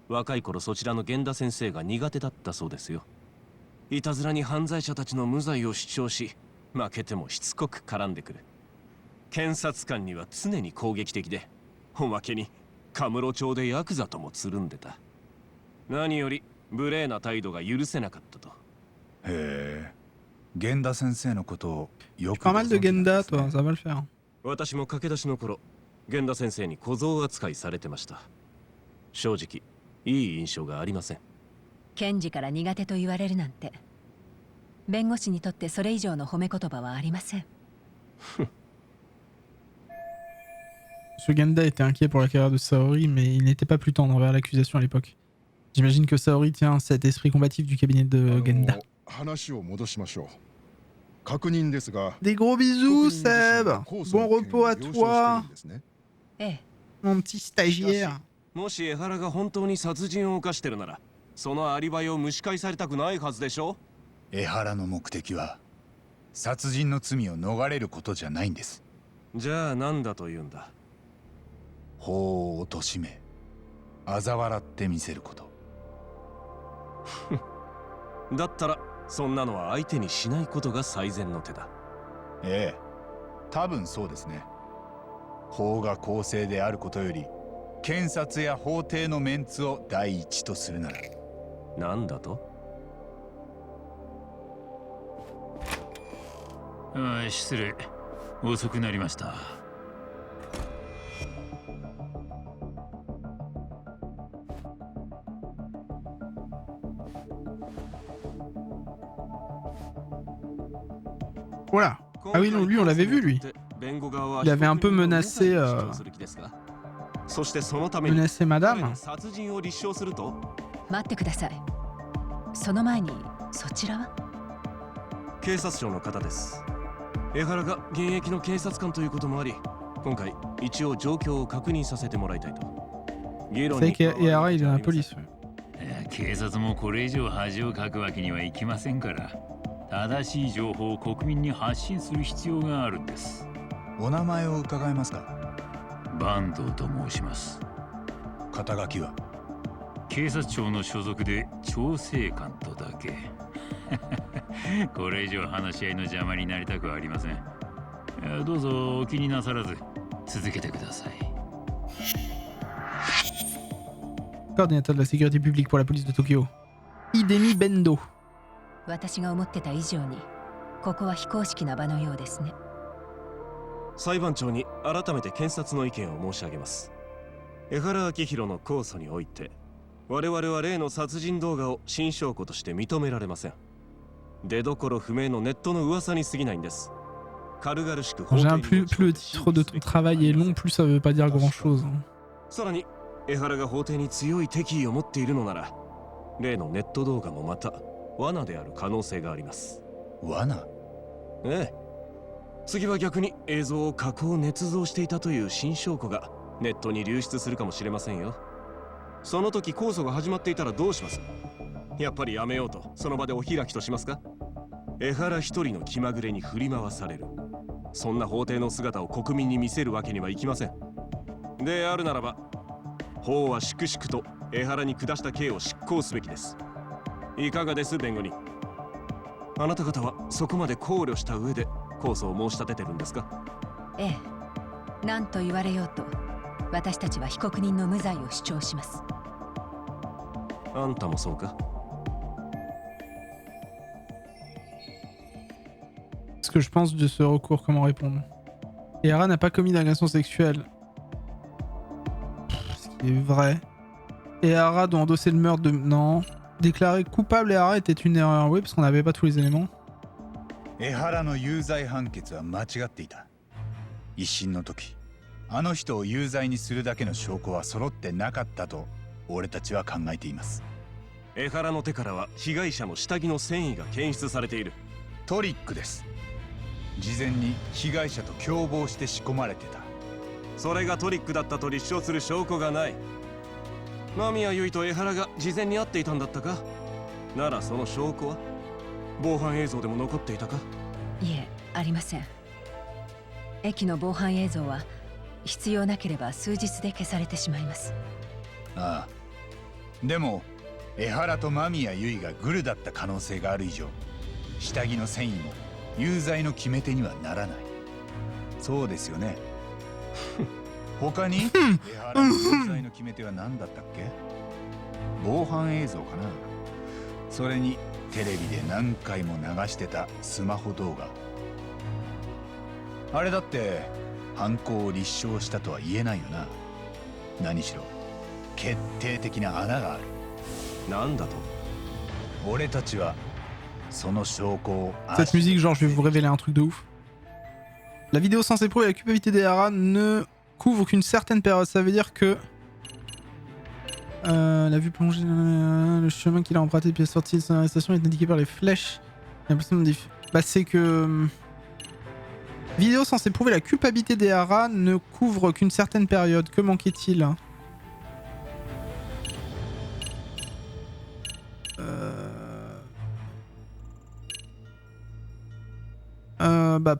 若い頃そちらの源田先生が苦手だったそうですよ。いたずらに犯罪者たちの無罪を主張し、負けてもしつこく絡んでくる。検察官には常に攻撃的で、おまけにカムロ町でヤクザともつるんでた。何より無礼な態度が許せなかったと。へえ、源田先生のことをよく。Pas mal de Genda, toi, ça va le faire. 私も駆け出しの頃、源田先生に小僧扱いされてました。正直いい印象がありません。検事から苦手と言われるなんて、弁護士にとってそれ以上の褒め言葉はありません。Ce Genda était inquiet pour la carrière de Saori, mais il n'était pas plus tendre envers l'accusation à l'époque. J'imagine que Saori tient cet esprit combatif du cabinet de Genda. 話を戻しましょう。確認ですが。Des gros bisous, Seb. Bon repos à toi. ええ。Mon petit stagiaire. もし江原が本当に殺人を犯してるなら、そのアリバイを蒸し返されたくないはずでしょ。江原の目的は殺人の罪を逃れることじゃないんです。じゃあ何だというんだ。法を貶め嘲笑ってみせること。だったらそんなのは相手にしないことが最善の手だ。ええ、多分そうですね。法が公正であることより検察や法廷のメンツを第一とするなら。なんだと？失礼。遅くなりました。Voilà. Ah oui, non, lui, on l'avait vu, lui. Il avait un peu menacé... menacé madame. 待ってください。その前にそちらは？警察庁の方です。江原が現役の警察官ということもあり、今回一応状況を確認させてもらいたいと。C'est qu'Ehara, il est dans la police. 警察もこれ以上恥をかくわけにはいきませんから、正しい情報を国民に発信する必要があるんです。お名前を伺えますか？坂東と申します。肩書きは？警察庁の所属で調整官とだけ。これ以上話し合いの邪魔になりたくはありません。どうぞお気になさらず続けてください。Coordinateur de la sécurité publique pour la police de Tokyo. Hidemi Bendo. 私が思ってた以上にここは非公式な場のようですね。裁判長に改めて検察の意見を申し上げます。江原明宏の控訴において我々は例の殺人動画を新証拠として認められません。出どころ不明のネットの噂に過ぎないんです。軽々しく法廷に plus le titre de ton travail est long, plus ça veut pas dire grand chose. さらに江原が法廷に強い敵意を持っているのなら、例のネット動画もまた罠である可能性があります。罠？ええ。次は逆に映像を加工捏造していたという新証拠がネットに流出するかもしれませんよ。その時控訴が始まっていたらどうします？やっぱりやめようとその場でお開きとしますか？江原一人の気まぐれに振り回される、そんな法廷の姿を国民に見せるわけにはいきません。であるならば法は粛々と江原に下した刑を執行すべきです。いかがです弁護人？あなた方はそこまで考慮した上で控訴を申し立ててるんですか？ええ。何と言われようと私たちは被告人の無罪を主張します。あんたもそうかCe que je pense de ce recours, comment répondre? Ehara n'a pas commis d'agression sexuelle. Ce qui est vrai. Ehara doit endosser le meurtre de... Non. Déclarer coupable Ehara était une erreur. Oui, parce qu'on n'avait pas tous les éléments. Eharaの有罪判決は間違っていた。一審の時、あの人を有罪にするだけの証拠は揃ってなかったと俺たちは考えています。江原の手からは被害者の下着の繊維が検出されている。トリックです。事前に被害者と共謀して仕込まれてた。それがトリックだったと立証する証拠がない。間宮結衣と江原が事前に会っていたんだったか？ならその証拠は防犯映像でも残っていたか？いえ、ありません。駅の防犯映像は必要なければ数日で消されてしまいます。ああ。でも江原と間宮結衣がグルだった可能性がある以上、下着の繊維も有罪の決め手にはならない。そうですよね。他に江原の有罪の決め手は何だったっけ？防犯映像かな。それにテレビで何回も流してたスマホ動画。あれだって犯行を立証したとは言えないよな。何しろ決定的な穴がある。なんだと？俺たちはその証拠を。Cette musique, genre, je vais vous révéler un truc de ouf. La vidéo sans éprouve et la culpabilité d'Ehara ne couvre qu'une certaine période. Ça veut dire que la vue plongée dans le chemin qu'il a emprunté depuis la sortie de son arrestation est indiqué par les flèches. Bah, c'est que vidéo censée prouver la culpabilité d'Ehara ne couvre qu'une certaine période. Que manquait-il? Bah,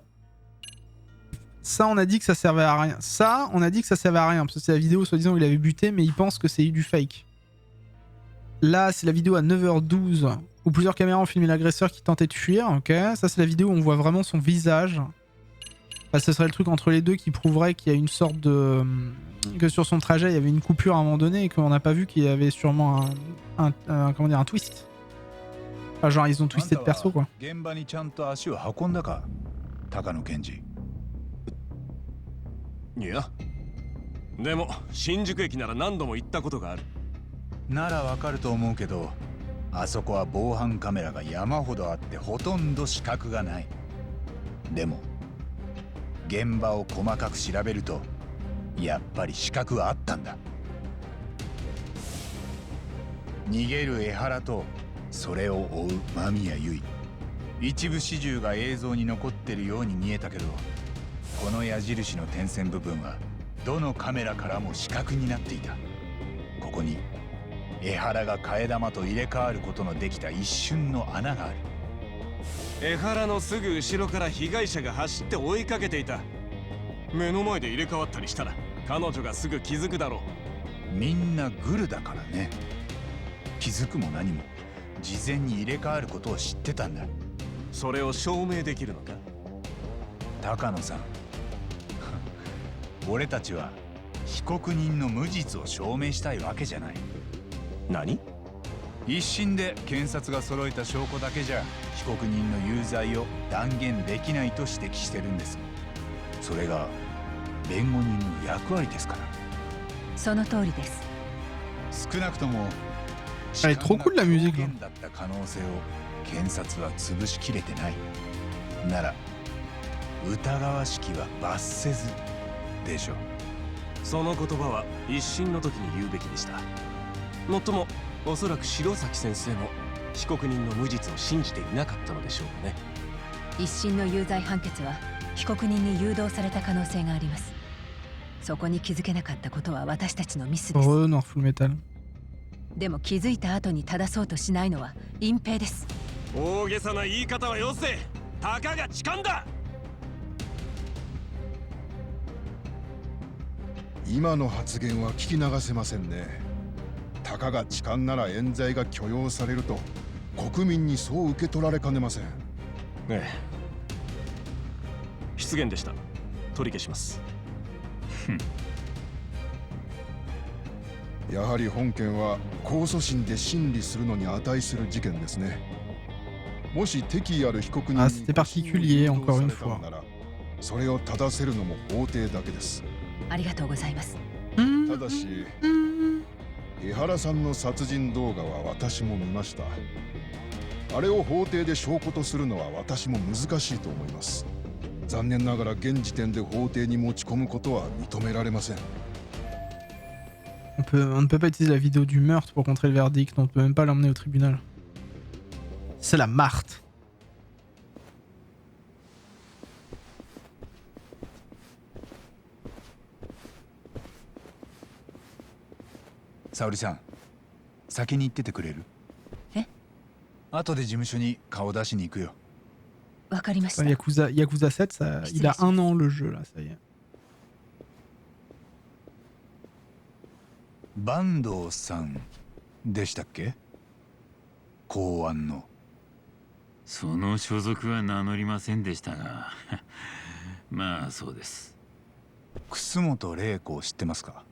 ça on a dit que ça servait à rien. Ça on a dit que ça servait à rien parce que c'est la vidéo soi-disant où il avait buté, mais il pense que c'est du fake. Là c'est la vidéo à 9h12 où plusieurs caméras ont filmé l'agresseur qui tentait de fuir. Ok, ça c'est la vidéo où on voit vraiment son visage. Bah, ce serait le truc entre les deux qui prouverait qu'il y a une sorte de... que sur son trajet il y avait une coupure à un moment donné et qu'on n'a pas vu qu'il y avait sûrement comment dire, un twist. Enfin, genre ils ont twisté de perso quoi. いや、でも新宿駅なら何度も行ったことがある。ならわかると思うけど、あそこは防犯カメラが山ほどあってほとんど死角がない。でも現場を細かく調べるとやっぱり死角はあったんだ。逃げる江原とそれを追う間宮結衣、一部始終が映像に残ってるように見えたけど、この矢印の点線部分はどのカメラからも死角になっていた。ここに江原が替え玉と入れ替わることのできた一瞬の穴がある。江原のすぐ後ろから被害者が走って追いかけていた。目の前で入れ替わったりしたら彼女がすぐ気づくだろう。みんなグルだからね。気づくも何も事前に入れ替わることを知ってたんだ。それを証明できるのか？高野さん俺たちは被告人の無実を証明したいわけじゃない。何？一審で検察が揃えた証拠だけじゃ被告人の有罪を断言できないと指摘してるんです。それが弁護人の役割ですから。その通りです。少なくともElle est trop cool la musique. だった可能性を検察は潰しきれてない。なら疑わしきは罰せずでしょう。その言葉は一審の時に言うべきでした。もっともおそらく白崎先生も被告人の無実を信じていなかったのでしょうね。一審の有罪判決は被告人に誘導された可能性があります。そこに気づけなかったことは私たちのミスです。Noir Full Metal。でも気づいた後に正そうとしないのは隠蔽です。大げさな言い方はよせ。たかが痴漢だ。今の発言は聞き流せませんね。たかが痴漢なら冤罪が許容されると国民にそう受け取られかねません。ええ、失言でした。取り消します。やはり本件は控訴審で審理するのに値する事件ですね。もし敵意ある被告人にc'était particulier encore une fois。それを正せるのも法廷だけです。ありがとうございます。ただし江原さんの殺人動画は私も見ました。あれを法廷で証拠とするのは私も難しいと思います。残念ながら現時点で法廷に持ち込むことは認められません。On ne peut pas utiliser la vidéo du meurtre pour contrer le verdict, on ne peut même pas l'emmener au tribunal. C'est la Marthe. Saoriさん、先に行っててくれる？え？後で事務所に顔出しに行くよ。わかりました。Yakuza 7, ça, il a 1 an le jeu là, ça y est. 坂東さんでしたっけ？公安の。その所属は名乗りませんでしたがまあそうです。楠本玲子を知ってますか？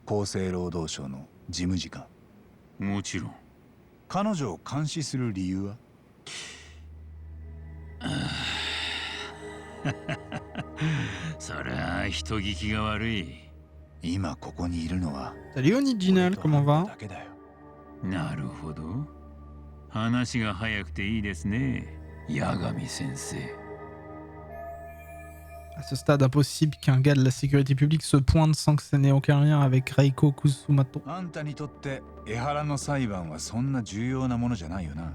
厚生労働省の事務次官。もちろん。彼女を監視する理由は？そりゃ人聞きが悪い。今ここにいるのは Salut Original, comment va? だけだよ。なるほど。話が早くていいですね、八神先生。À ce stade, impossible qu'un gars de la sécurité publique se pointe sans que ça n'ait aucun lien avec Reiko Kusumoto. あんたにとって江原の裁判はそんな重要なものじゃないよな。っ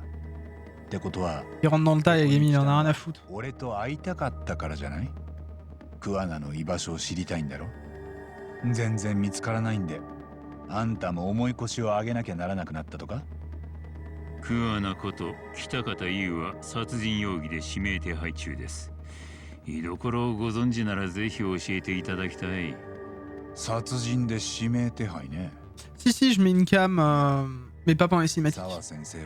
てことは、Il rentre dans le tas, Yagami, il en a rien à foutre. 俺と会いたかったからじゃない？桑名の居場所を知りたいんだろ？全然見つからないんで、あんたも重い腰を上げなきゃならなくなったとか？桑名こと北方優は殺人容疑で指名手配中です。居所をご存知ならぜひ教えていただきたい。殺人で指名手配ね。Si, si, je mets une cam, mais pas pendant les cinématiques. 沢先生は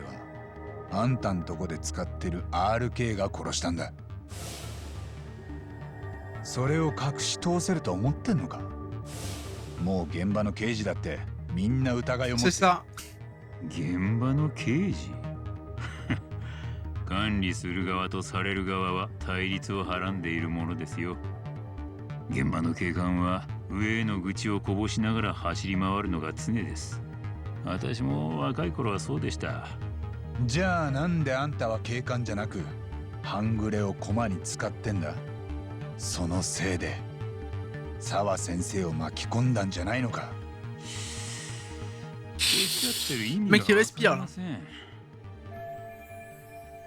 あんたんとこで使ってる RK が殺したんだ。それを隠し通せると思ってんのか？もう現場の刑事だってみんな疑いを持って。C'est ça. 現場の刑事管理する側とされる側は対立をはらんでいるものですよ。現場の警官は上への愚痴をこぼしながら走り回るのが常です。私も若い頃はそうでした。じゃあなんであんたは警官じゃなく半グレを駒に使ってんだ？そのせいで沢先生を巻き込んだんじゃないのか。 Mec il respire là.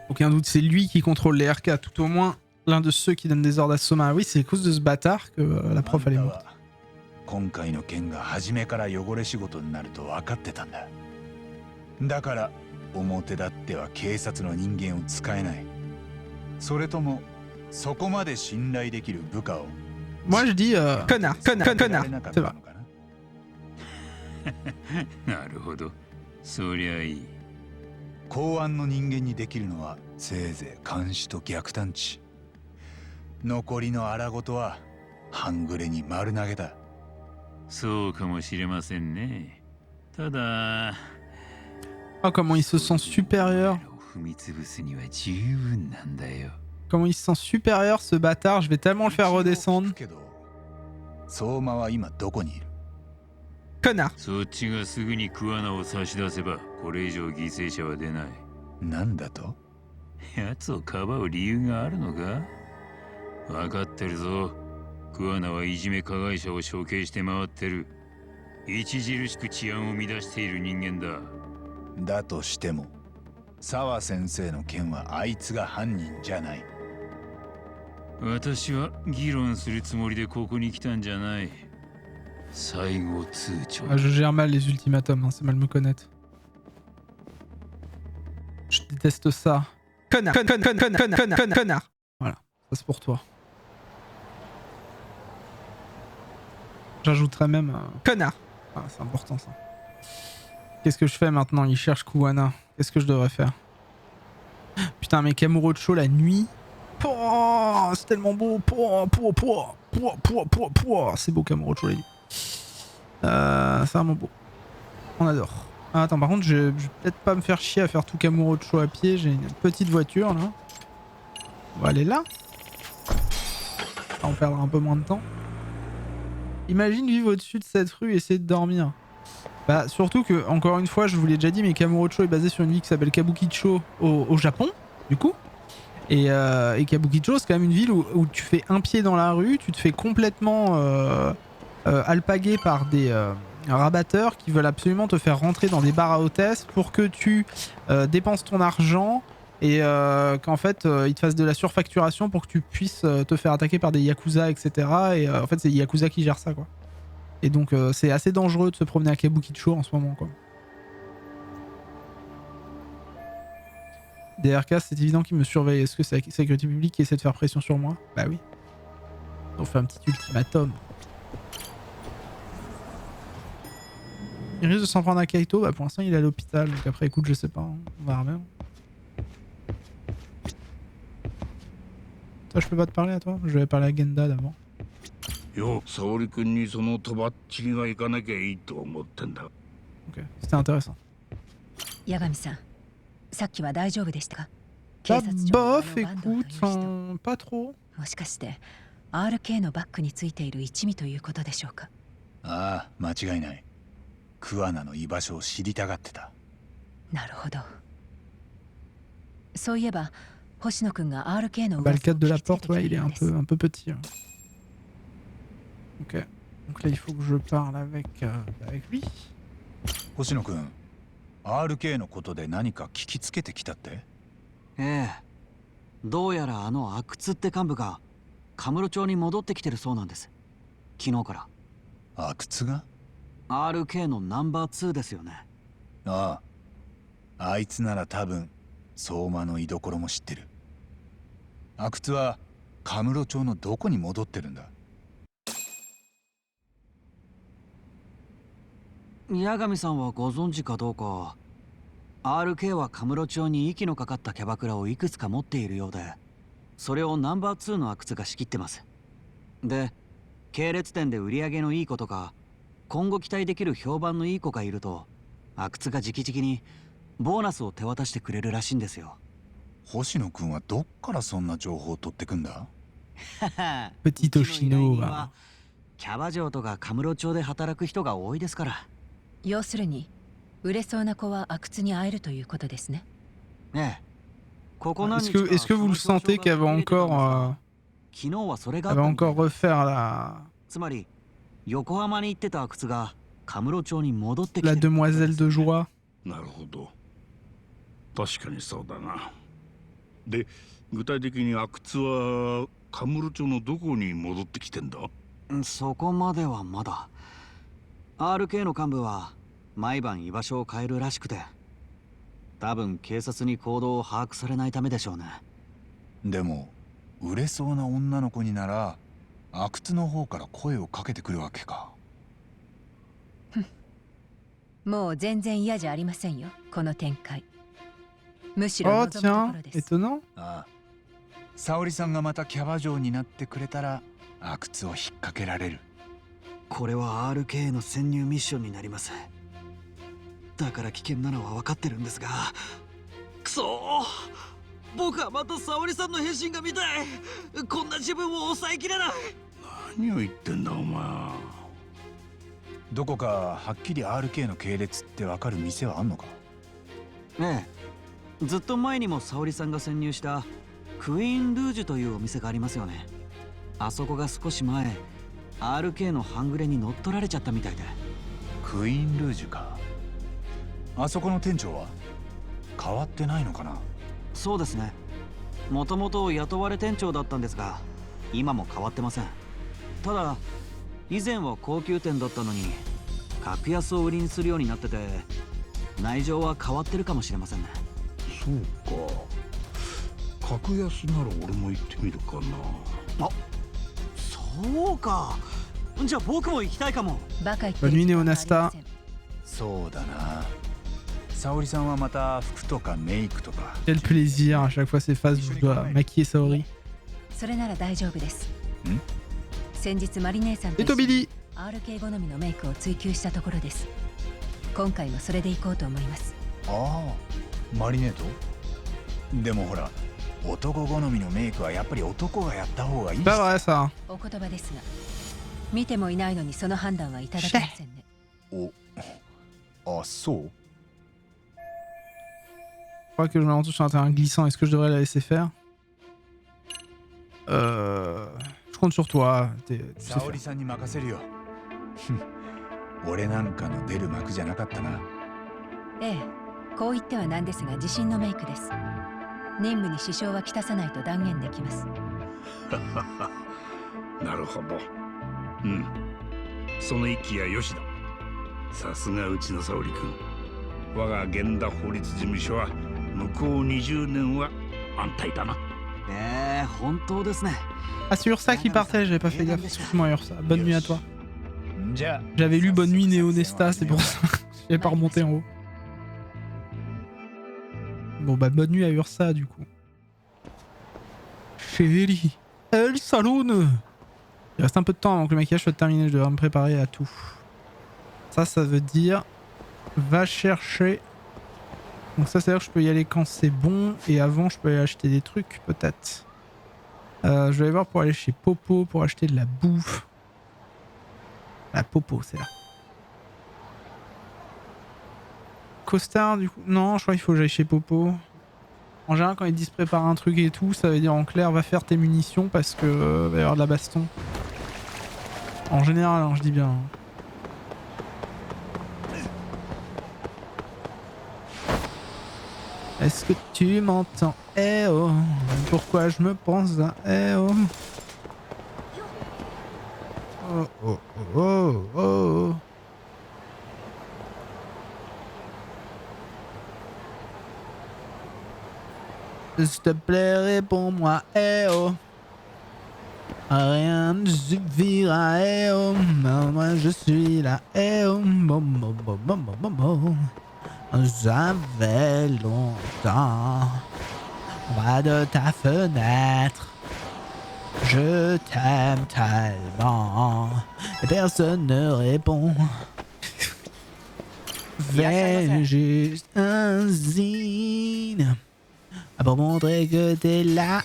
Aucun doute, c'est lui qui contrôle les RK, tout au moins l'un de ceux qui donnent des ordres à Soma. Oui, c'est à cause de ce bâtard que la prof elle est morte. 今回の件が初めから汚れ仕事になると分かってたんだ。だから表立っては警察の人間を使えない。それともそこまで信頼できる部下を。Moi je dis connard, connard, connard. C'est vrai. なるほど。そりゃいい。公安の人間にできるのはせいぜい監視と逆探知。残りの荒事は半グレに丸投げだ。そうかもしれませんね。ただ、Ah, comment il se sent supérieur. 踏み潰すには十分なんだよ。 Comment il se sent supérieur ce bâtard, je vais tellement le faire redescendre. 相馬は今どこにいる？ Connard. そっちがすぐに桑名を差し出せばこれ以上犠牲者は出ない。なんだと？奴をかばう理由があるのか？分かってるぞ。桑名はいじめ加害者を処刑して回ってる。著しく治安を乱している人間だ。だとしても沢先生の件はあいつが犯人じゃない。私は議論するつもりでここに来たんじゃない。最後通帳。 Ah, je gère mal les ultimatums, hein, c'est mal me connaître. Je déteste ça. Connard, connard. Voilà, ça c'est pour toi. J'ajouterais même connard. Ah, c'est important ça. Qu'est-ce que je fais maintenant? Il cherche Kuwana. Qu'est-ce que je devrais faire? Putain, mais Kamurocho la nuit. Oh, c'est tellement beau. C'est beau Kamurocho la nuit. C'est vraiment beau. On adore. Ah, attends, par contre, je vais peut-être pas me faire chier à faire tout Kamurocho à pied. J'ai une petite voiture là. On va aller là. On perdra un peu moins de temps. Imagine vivre au-dessus de cette rue et essayer de dormir. Bah, surtout que, encore une fois, je vous l'ai déjà dit, mais Kamurocho est basé sur une ville qui s'appelle Kabukicho au Japon, du coup. Et Kabukicho, c'est quand même une ville où tu fais un pied dans la rue, tu te fais complètement alpaguer par des rabatteurs qui veulent absolument te faire rentrer dans des bars à hôtesse pour que tu dépenses ton argent et qu'en fait ils te fassent de la surfacturation pour que tu puisses te faire attaquer par des yakuza, etc. Et en fait c'est les yakuza qui gèrent ça, quoi. Et donc c'est assez dangereux de se promener à Kabukicho en ce moment, quoi. DRK, c'est évident qu'ils me surveillent. Est-ce que c'est la sécurité publique qui essaie de faire pression sur moi? Bah oui. On fait un petit ultimatum. Il risque de s'en prendre à Kaito. Bah pour l'instant il est à l'hôpital. Donc après écoute, je sais pas. Hein. On verra bien. Toi je peux pas te parler à toi? Je vais parler à Genda d'abord. Yo, Saori君にそのとばっちりが行かなきゃいいと思ってんだ。Ok, c'était intéressant. 八神さん、さっきは大丈夫でしたか？ Bah bof, écoute, pas trop. もしかして RK のバッグについている一味ということでしょうか？ああ、間違いない。桑名の居場所を知りたがってた。なるほど。そういえば星野くんが RK の Bah le cadre de la porte, ouais, il est un peu petit. Hein. Ok, donc là il faut que je parle avec lui. 星野くん、RK のことで何か聞きつけてきたって？ええ、どうやらあの阿久津って幹部がカムロ町に戻ってきてるそうなんです。昨日から。阿久津が？ RK のナンバー2ですよね。ああ、あいつなら多分相馬の居所も知ってる。阿久津はカムロ町のどこに戻ってるんだ？八神さんはご存知かどうか。RK はカムロ町に息のかかったキャバクラをいくつか持っているようで、それをナンバー2の阿久津が仕切ってます。で、系列店で売り上げのいい子とか今後期待できる評判のいい子がいると阿久津が直々にボーナスを手渡してくれるらしいんですよ。星野くんはどっからそんな情報を取ってくんだ？ Petit Toshino はキャバ嬢とかカムロ町で働く人が多いですから。要するに売れそうな子は阿久津に会えるということですね。ええ。ここEst-ce que vous le sentez qu'elle va encore refaire la つまり横浜に行ってた阿久津がカムロ町に戻ってきて la demoiselle de joie? なるほど。確かにそうだな。で、具体的に阿久津はカムロ町のどこに戻ってきてんだ？そこまではまだ。RK の幹部は毎晩居場所を変えるらしくて、多分警察に行動を把握されないためでしょうね。でも売れそうな女の子になら阿久津の方から声をかけてくるわけか。もう全然嫌じゃありませんよ、この展開。むしろ Oh 望むとこ tiens, ろです。 étonnant. ああ、沙織さんがまたキャバ嬢になってくれたら阿久津を引っ掛けられる。これは RK の潜入ミッションになります。だから危険なのは分かってるんですが、くそー、僕はまた沙織さんの変身が見たい。こんな自分を抑えきれない。何を言ってんだお前。どこかはっきり RK の系列ってわかる店はあんのか？ええ、ずっと前にも沙織さんが潜入したクイーンルージュというお店がありますよね。あそこが少し前 RK の半グレに乗っ取られちゃったみたいで。クイーンルージュか。あそこの店長は変わってないのかな？そうですね。もともと雇われ店長だったんですが、今も変わってません。ただ以前は高級店だったのに格安を売りにするようになってて、内情は変わってるかもしれませんね。そうか。格安なら俺も行ってみるかな。あ、そうか。じゃあ僕も行きたいかも。バカ言ってる Bonne nuit 時間 Néo はありま Nasta. せん。そうだな。沙織さんはまた服とかメイクとか。Quel plaisir, à chaque fois ces phases où je dois maquiller Saori. それなら大丈夫です。ん？先日マリ姉さんと Et 一緒に Tobili. RK 好みのメイクを追求したところです。今回もそれで行こうと思います。ああ、マリネート？でもほら、男好みのメイクはやっぱり男がやった方がいい。 C'est pas vrai ça. お言葉ですが、見てもいないのにその判断はいただけませんね。お、あ、そう？ Je crois que je m'avance sur un terrain glissant. Est-ce que je devrais la laisser faire? Je compte sur toi. Tu sais 沙 faire. 織さんに任せるよ。俺なんかの出る幕じゃなかったな。ええ、こう言ってはなんですが自信のメイクです。任務に支障はきたさないと断言できます。なるほど。うん。その息やよしだ。さすがうちの沙織君。我が源田法律事務所は向こう20年は安泰だな。本当ですね。 Ah, c'est Ursa qui partait, j'avais pas fait gaffe. Excuse-moi Ursa. Bonne nuit à toi. じゃあ J'avais lu Bonne nuit Néo Nesta, c'est pour ça. J'avais pas remonté en haut. Bon bah bonne nuit à Ursa du coup. Chérie, El Salon. Il reste un peu de temps avant que le maquillage soit terminé, je devrais me préparer à tout. Ça veut dire va chercher. Donc ça c'est-à-dire que je peux y aller quand c'est bon et avant je peux aller acheter des trucs peut-être. Je vais aller voir pour aller chez Popo pour acheter de la bouffe. La Popo c'est là. Costard du coup. Non, je crois qu'il faut que j'aille chez Popo. En général quand ils disent prépare un truc et tout, ça veut dire en clair va faire tes munitions parce que va y avoir de la baston. En général, hein, je dis bien. Est-ce que tu m'entends? Eh oh, pourquoi je me pense à eh oh. Oh oh oh oh oh. S'il te plaît, réponds-moi, eh oh. Rien ne suffira, eh oh. Moi je suis là, eh oh. Bon, bon, bon, bon, bon, bon, bon. Ça fait longtemps. Bas de ta fenêtre. Je t'aime tellement. Et personne ne répond. Fais juste un zine. Pour montrer que t'es là.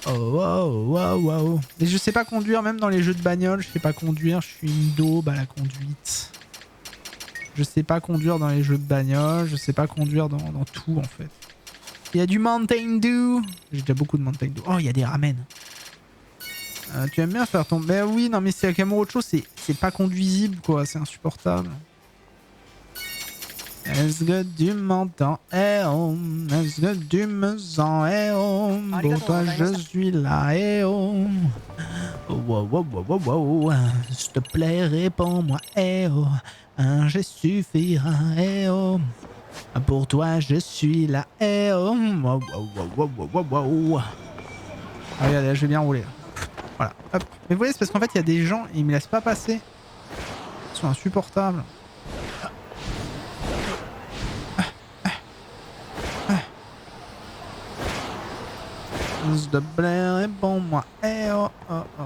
Oh, oh, oh, oh. Et je sais pas conduire, même dans les jeux de bagnole, je sais pas conduire, je suis une daube à la conduite. Je sais pas conduire dans les jeux de bagnole, je sais pas conduire dans tout en fait. Il y a du Mountain Dew. J'ai déjà beaucoup de Mountain Dew. Oh, il y a des ramen. Tu aimes bien faire ton... Ben oui, non mais c'est à Kamurocho, c'est pas conduisible quoi, c'est insupportable. Est-ce que tu m'entends? Eh oh, est-ce que tu me sens? Eh oh, pour toi je suis là. Eh oh, wow, wow, wow, wow, wow. S'il te plaît, réponds-moi. Eh oh, je suffira. Eh oh, pour toi je suis là. Eh oh, wow, wow, wow, wow, wow, wow. Allez, allez, je vais bien rouler. Voilà, hop. Mais vous voyez, c'est parce qu'en fait, il y a des gens, ils me laissent pas passer. Ils sont insupportables. S'il te plaît, réponds-moi. Eh oh, oh, oh,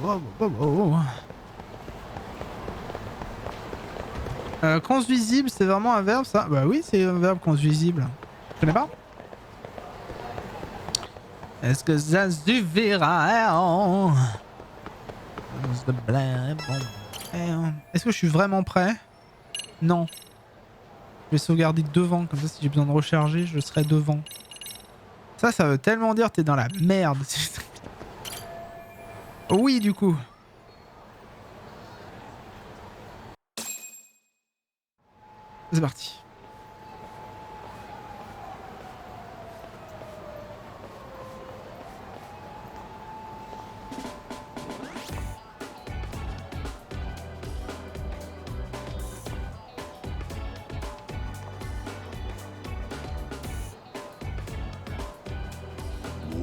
oh, oh, oh, oh. Conduisible, c'est vraiment un verbe, ça? Bah oui, c'est un verbe conduisible. Tu connais pas? Est-ce que ça suffira? Eh oh. S'il te plaît, réponds-moi. Eh oh. Est-ce que je suis vraiment prêt? Non. Je vais sauvegarder devant, comme ça si j'ai besoin de recharger, je serai devant. Ça veut tellement dire que t'es dans la merde. Oui, du coup. C'est parti.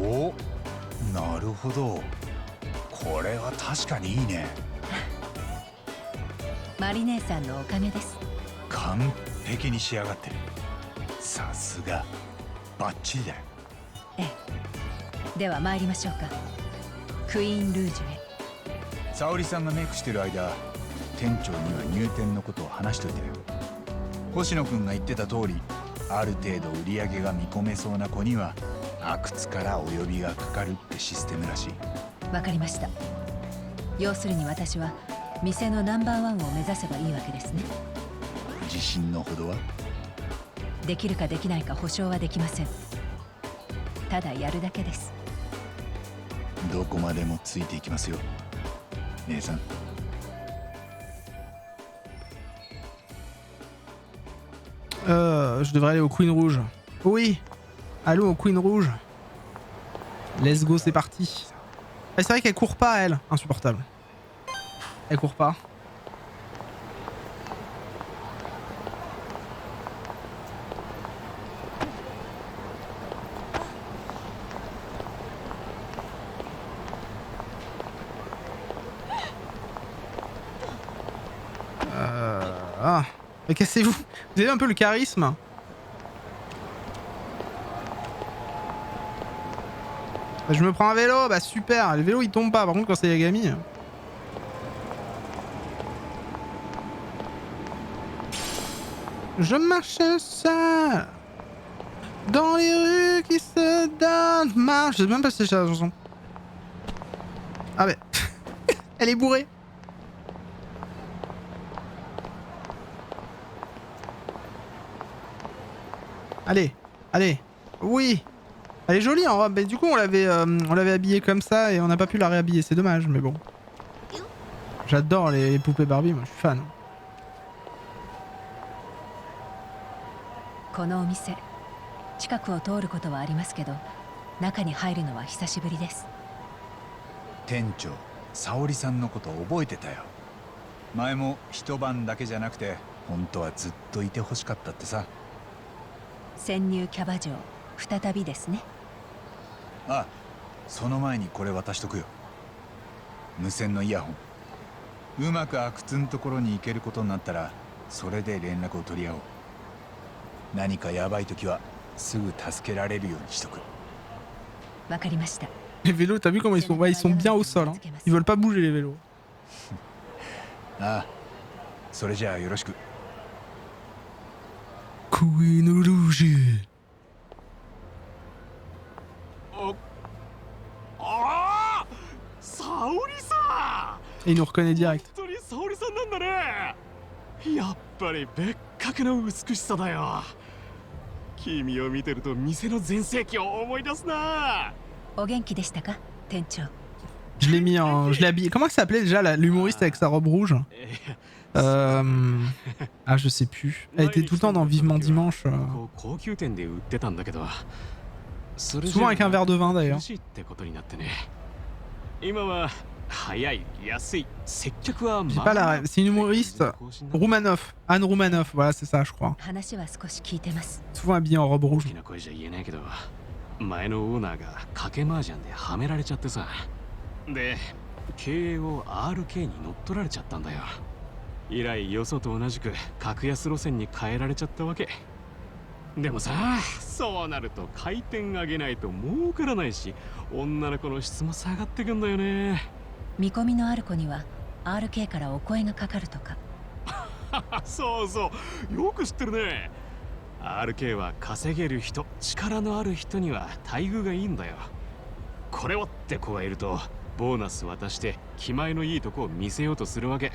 お、なるほど。これは確かにいいね。マリ姉さんのおかげです。完璧に仕上がってる。さすがバッチリだよ。ええ。では参りましょうか。クイーンルージュへ。沙織さんがメイクしてる間、店長には入店のことを話しといてよ。星野くんが言ってた通り、ある程度売り上げが見込めそうな子には阿久津からお呼びがかかるってシステムらしい。わかりました。要するに私は店のナンバーワンを目指せばいいわけですね。自信のほどは？できるかできないか保証はできません。ただやるだけです。どこまでもついていきますよ、姉さん。Je devrais aller au Queen Rouge. Oui, allons au Queen Rouge. Let's go, c'est parti. Ah, c'est vrai qu'elle court pas, elle. Insupportable. Elle court pas. Ah. Mais cassez-vous. Vous avez un peu le charisme. Je me prends un vélo, bah super. Le vélo il tombe pas, par contre quand c'est Yagami. Je marche seul dans les rues qui se donnent marche. Je sais même pas si c'est la chanson. Ah mais elle est bourrée. Allez, allez, oui. Elle est jolie en robe, mais du coup on l'avait habillée comme ça et on n'a pas pu la réhabiller, c'est dommage, mais bon. J'adore les poupées Barbie, moi je suis fan. このお店、近くを通ることはありますけど、中に入るのは久しぶりです。店長、沙織さんのこと覚えてたよ。前も一晩だけじゃなくて、本当はずっといてほしかったってさ。潜入キャバ嬢、再びですね。あ、その前にこれ渡しとくよ。無線のイヤホン。うまく阿久津のところに行けることになったら、それで連絡を取り合おう。何かヤバい時はすぐ助けられるようにしとく。わかりました。Les vélos, t'as vu comment ils sont, ouais, ils sont bien au sol, hein. Ils veulent pas bouger les vélos. ああ、それじゃあよろしく。Queen Rouge. Et il nous reconnaît direct. 本当に沙織さんなんだね。やっぱり別格の美しさだよ。君を見てると店の全盛期を思い出すな。お元気でしたか、店長。Je l'ai mis en... Je l'ai habillé... Comment ça s'appelait déjà l'humoriste avec sa robe rouge Ah, je sais plus. Elle était tout le temps dans Vivement Dimanche. Souvent avec un verre de vin d'ailleurs. J'ai pas la... C'est une humoriste. Roumanoff. Anne Roumanoff, voilà c'est ça je crois. Souvent habillée en robe rouge. 前のオーナーが賭け麻雀ではめられちゃってさ。で、経営を RK に乗っ取られちゃったんだよ。以来よそと同じく格安路線に変えられちゃったわけ。でもさ、そうなると回転上げないと儲からないし、女の子の質も下がってくんだよね。見込みのある子には RK からお声がかかるとか。そうそう、よく知ってるね。RK は稼げる人、力のある人には待遇がいいんだよ。これをって子がいるとボーナス渡して気前のいいとこを見せようとするわけ。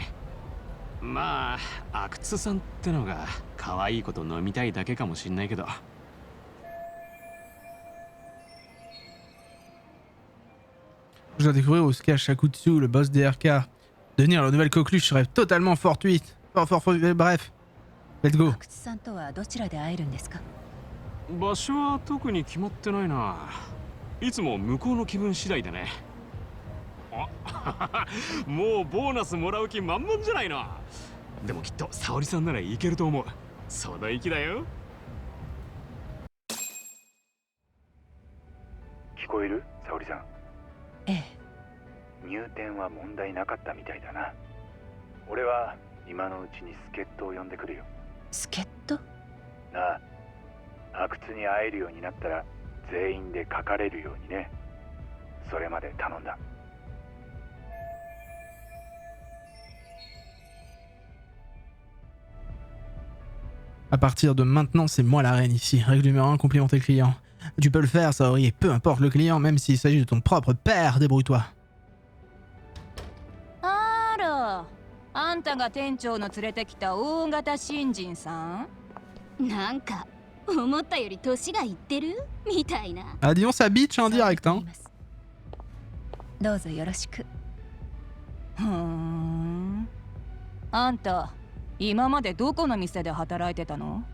まあ阿久津さんってのが可愛い子と飲みたいだけかもしんないけど。Je dois découvrir où se cache Shakutsu, le boss des RK. Devenir la nouvelle coqueluche serait totalement fortuite. Bref. Let's go. 阿久津さんとはどちらで会えるんですか？場所は特に決まってないな。いつも向こうの気分次第でね。あもうボーナスもらう気満々じゃないの。でもきっと沙織さんならいけると思う。その意気だよ。聞こえる？沙織さん。ええ。入店は問題なかったみたいだな。俺は今のうちに助っ人を呼んでくるよ。助っ人？なあ、阿久津に会えるようになったら全員で書かれるようにね。それまで頼んだ。À partir de maintenant, c'est moi la reine ici. Règle numéro 1, complimenter le client. Tu peux le faire, Saori, et peu importe le client, même s'il s'agit de ton propre père, débrouille-toi. あら、あんたが店長の連れてきた大型新人さん？なんか思ったより年がいってるみたいな。Ah, dis donc, ça bitch en direct, hein. どうぞよろしく。あんた今までどこの店で働いてたの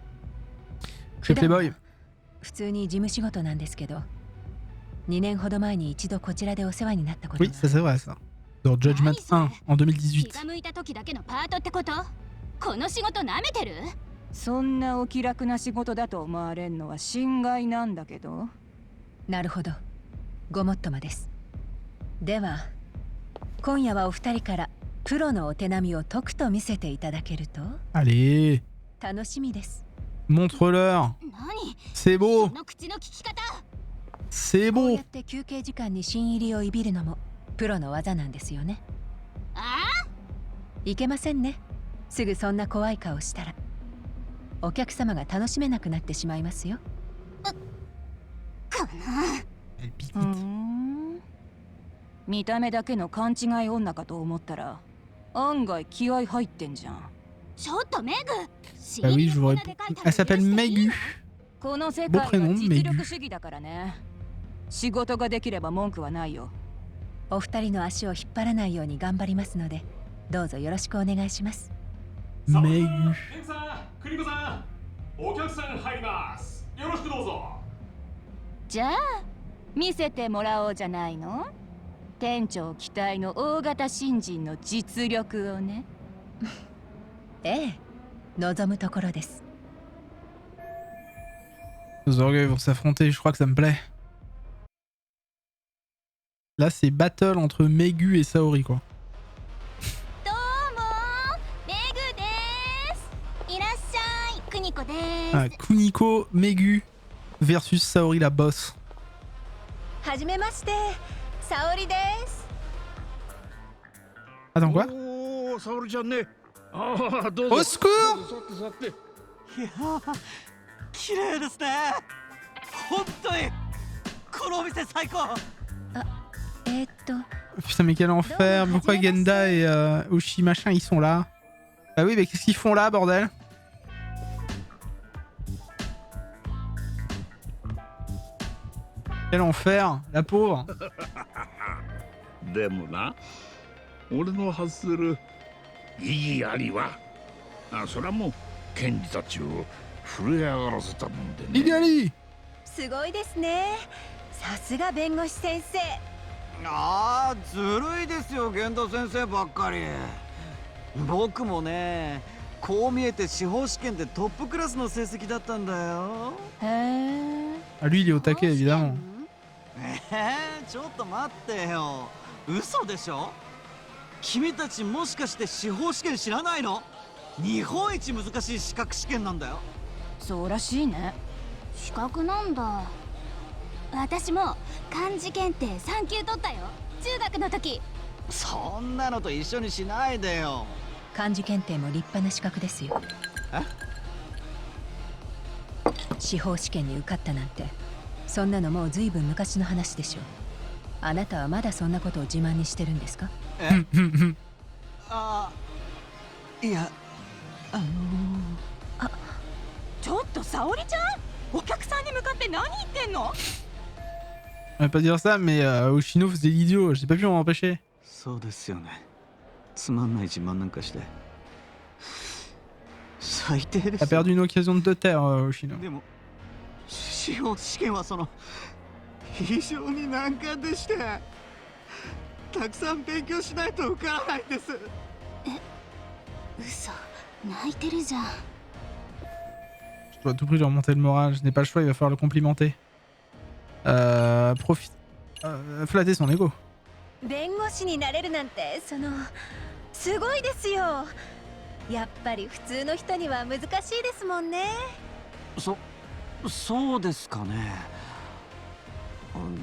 ？Chez Playboy。普通に事務仕事なんですけど、2年ほど前に一度こちらでお世話になったことが。Oui, ça c'est vrai ça. Dans Judgment 1 en 2018。気が向いた時だけのパートってこと？この仕事なめてる？そんなお気楽な仕事だと思われんのは心外なんだけど。なるほど。ごもっともです。では、今夜はお二人からプロのお手並みをとくと見せていただけると。Allez。楽しみです。Montre-leur. C'est beau. C'est beau. こうやって休憩時間に新入りをいびるのもプロの技なんですよね。いけませんね。すぐそんな怖い顔したらお客様が楽しめなくなってしまいますよ。かな。見た目だけの勘違い女かと思ったら案外気合入ってんじゃん。ちょっとメグ。Ah oui, je vous réponds. Elle s'appelle Megu. この世 Beau 界 prénom, は実力 Megu. 主義だからね。仕事ができれば文句はないよ。お二人の足を引っ張らないように頑張りますので、どうぞよろしくお願いします。Megu。メグさん、クリコさん、お客さん入ります。よろしくどうぞ。じゃあ見せてもらおうじゃないの。店長期待の大型新人の実力をね。ええ、望むところです。Nos orgueils vont s'affronter, je crois que ça me plaît. Là, c'est battle entre Megu et Saori, quoi. どうも、メグです。いらっしゃい、クニコです。Ah, Kuniko, Megu versus Saori la boss. はじめまして、沙織です。Attends, quoi? おお、沙織ちゃんね。ああ、どうぞ。Au secours! 座って。いやー、綺麗ですね。本当にこのお店最高。Putain, mais quel enfer. Pourquoi Genda et Oshi machin, ils sont là? Bah oui, mais qu'est-ce qu'ils font là, bordel? Quel enfer, la pauvre. でもな、俺の発する意義ありは、それはもう検事たちを震え上がらせたもんでね。意義あり。すごいですね。さすが弁護士先生。ああ、ずるいですよ、源田先生ばっかり。僕もね、こう見えて司法試験でトップクラスの成績だったんだよ。へえ。Ah, lui, il est au taquet, évidemment. ちょっと待ってよ。嘘でしょ？君たちもしかして司法試験知らないの？日本一難しい資格試験なんだよ。そうらしいね。資格なんだ。私も漢字検定3級取ったよ、中学の時。そんなのと一緒にしないでよ。漢字検定も立派な資格ですよ。司法試験に受かったなんて、そんなのもうずいぶん昔の話でしょう。あなたはまだそんなことを自慢にしてるんですか？いや、ちょっと沙織ちゃん、お客さんに向かって何言ってんの？ On va pas dire ça, mais Oshino faisait l'idiot, j'ai pas pu m'en empêcher. そうですよね。つまんない自慢なんかして。最低です。T'as perdu une occasion de te taire, Oshino. でも、司法試験は非常に難関でして、たくさん勉強しないと受からないんです。嘘、泣いてるじゃん。Je dois à tout prix lui remonter le moral, je n'ai pas le choix, il va falloir le complimenter. Flatter son ego. 弁護士になれるなんて、すごいですよ。やっぱり普通の人には難しいですもんね。そうですかね。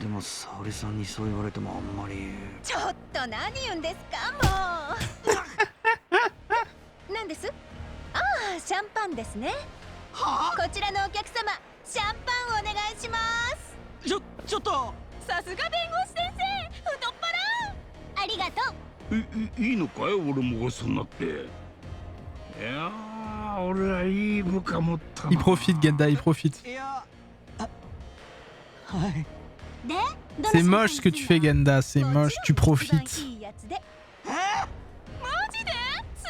でも沙織さんにそう言われてもあんまり。ちょっと何言うんですか、もう。何です？ああ、シャンパンですね。こちらのお客様、シャンパンお願いします。ちょっと。さすが弁護士先生、太っ腹。ありがとう。いいのかい、俺もごちそうになって。いやー、俺はいい部下持ったな。Il profite, Genda, il profite. はい。C'est moche ce que tu fais, Genda, c'est moche, tu profites. マジで？す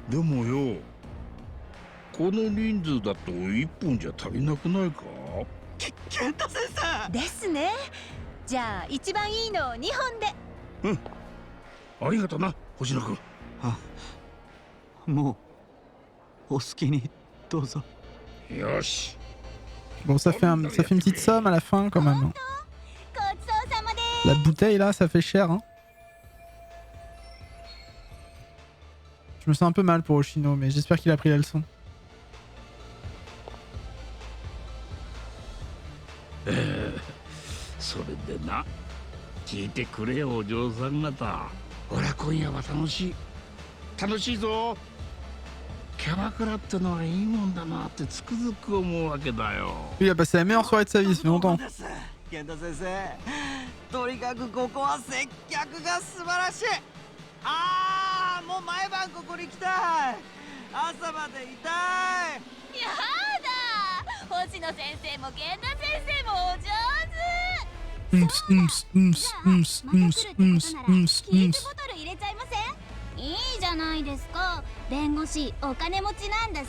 ごい。でもよ、この人数だと1本じゃ足りなくないか？健太先生ですね。じゃあ一番いいのを2本で。うん。ありがとな、星野君。もうお好きにどうぞ。よし。Bon, ça fait une petite somme à la fin quand même. La bouteille là, ça fait cher. Hein. Je me sens un peu mal pour Oshino, mais j'espère qu'il a pris la leçon. それでな、聞いてくれよお嬢さん方。ほら今夜は楽しいぞ。キャバクラってのはいいもんだなってつくづく思うわけだよ。Il a passé la meilleure soirée de sa vie, ça fait longtemps. 健太先生、とにかくここは接客が素晴らしい。もう毎晩ここに来たい。朝までいたい。やだ、星野先生も源田先生もお上手。キーズボトル入れちゃいません？いいじゃないですか。弁護士お金持ちなんだし。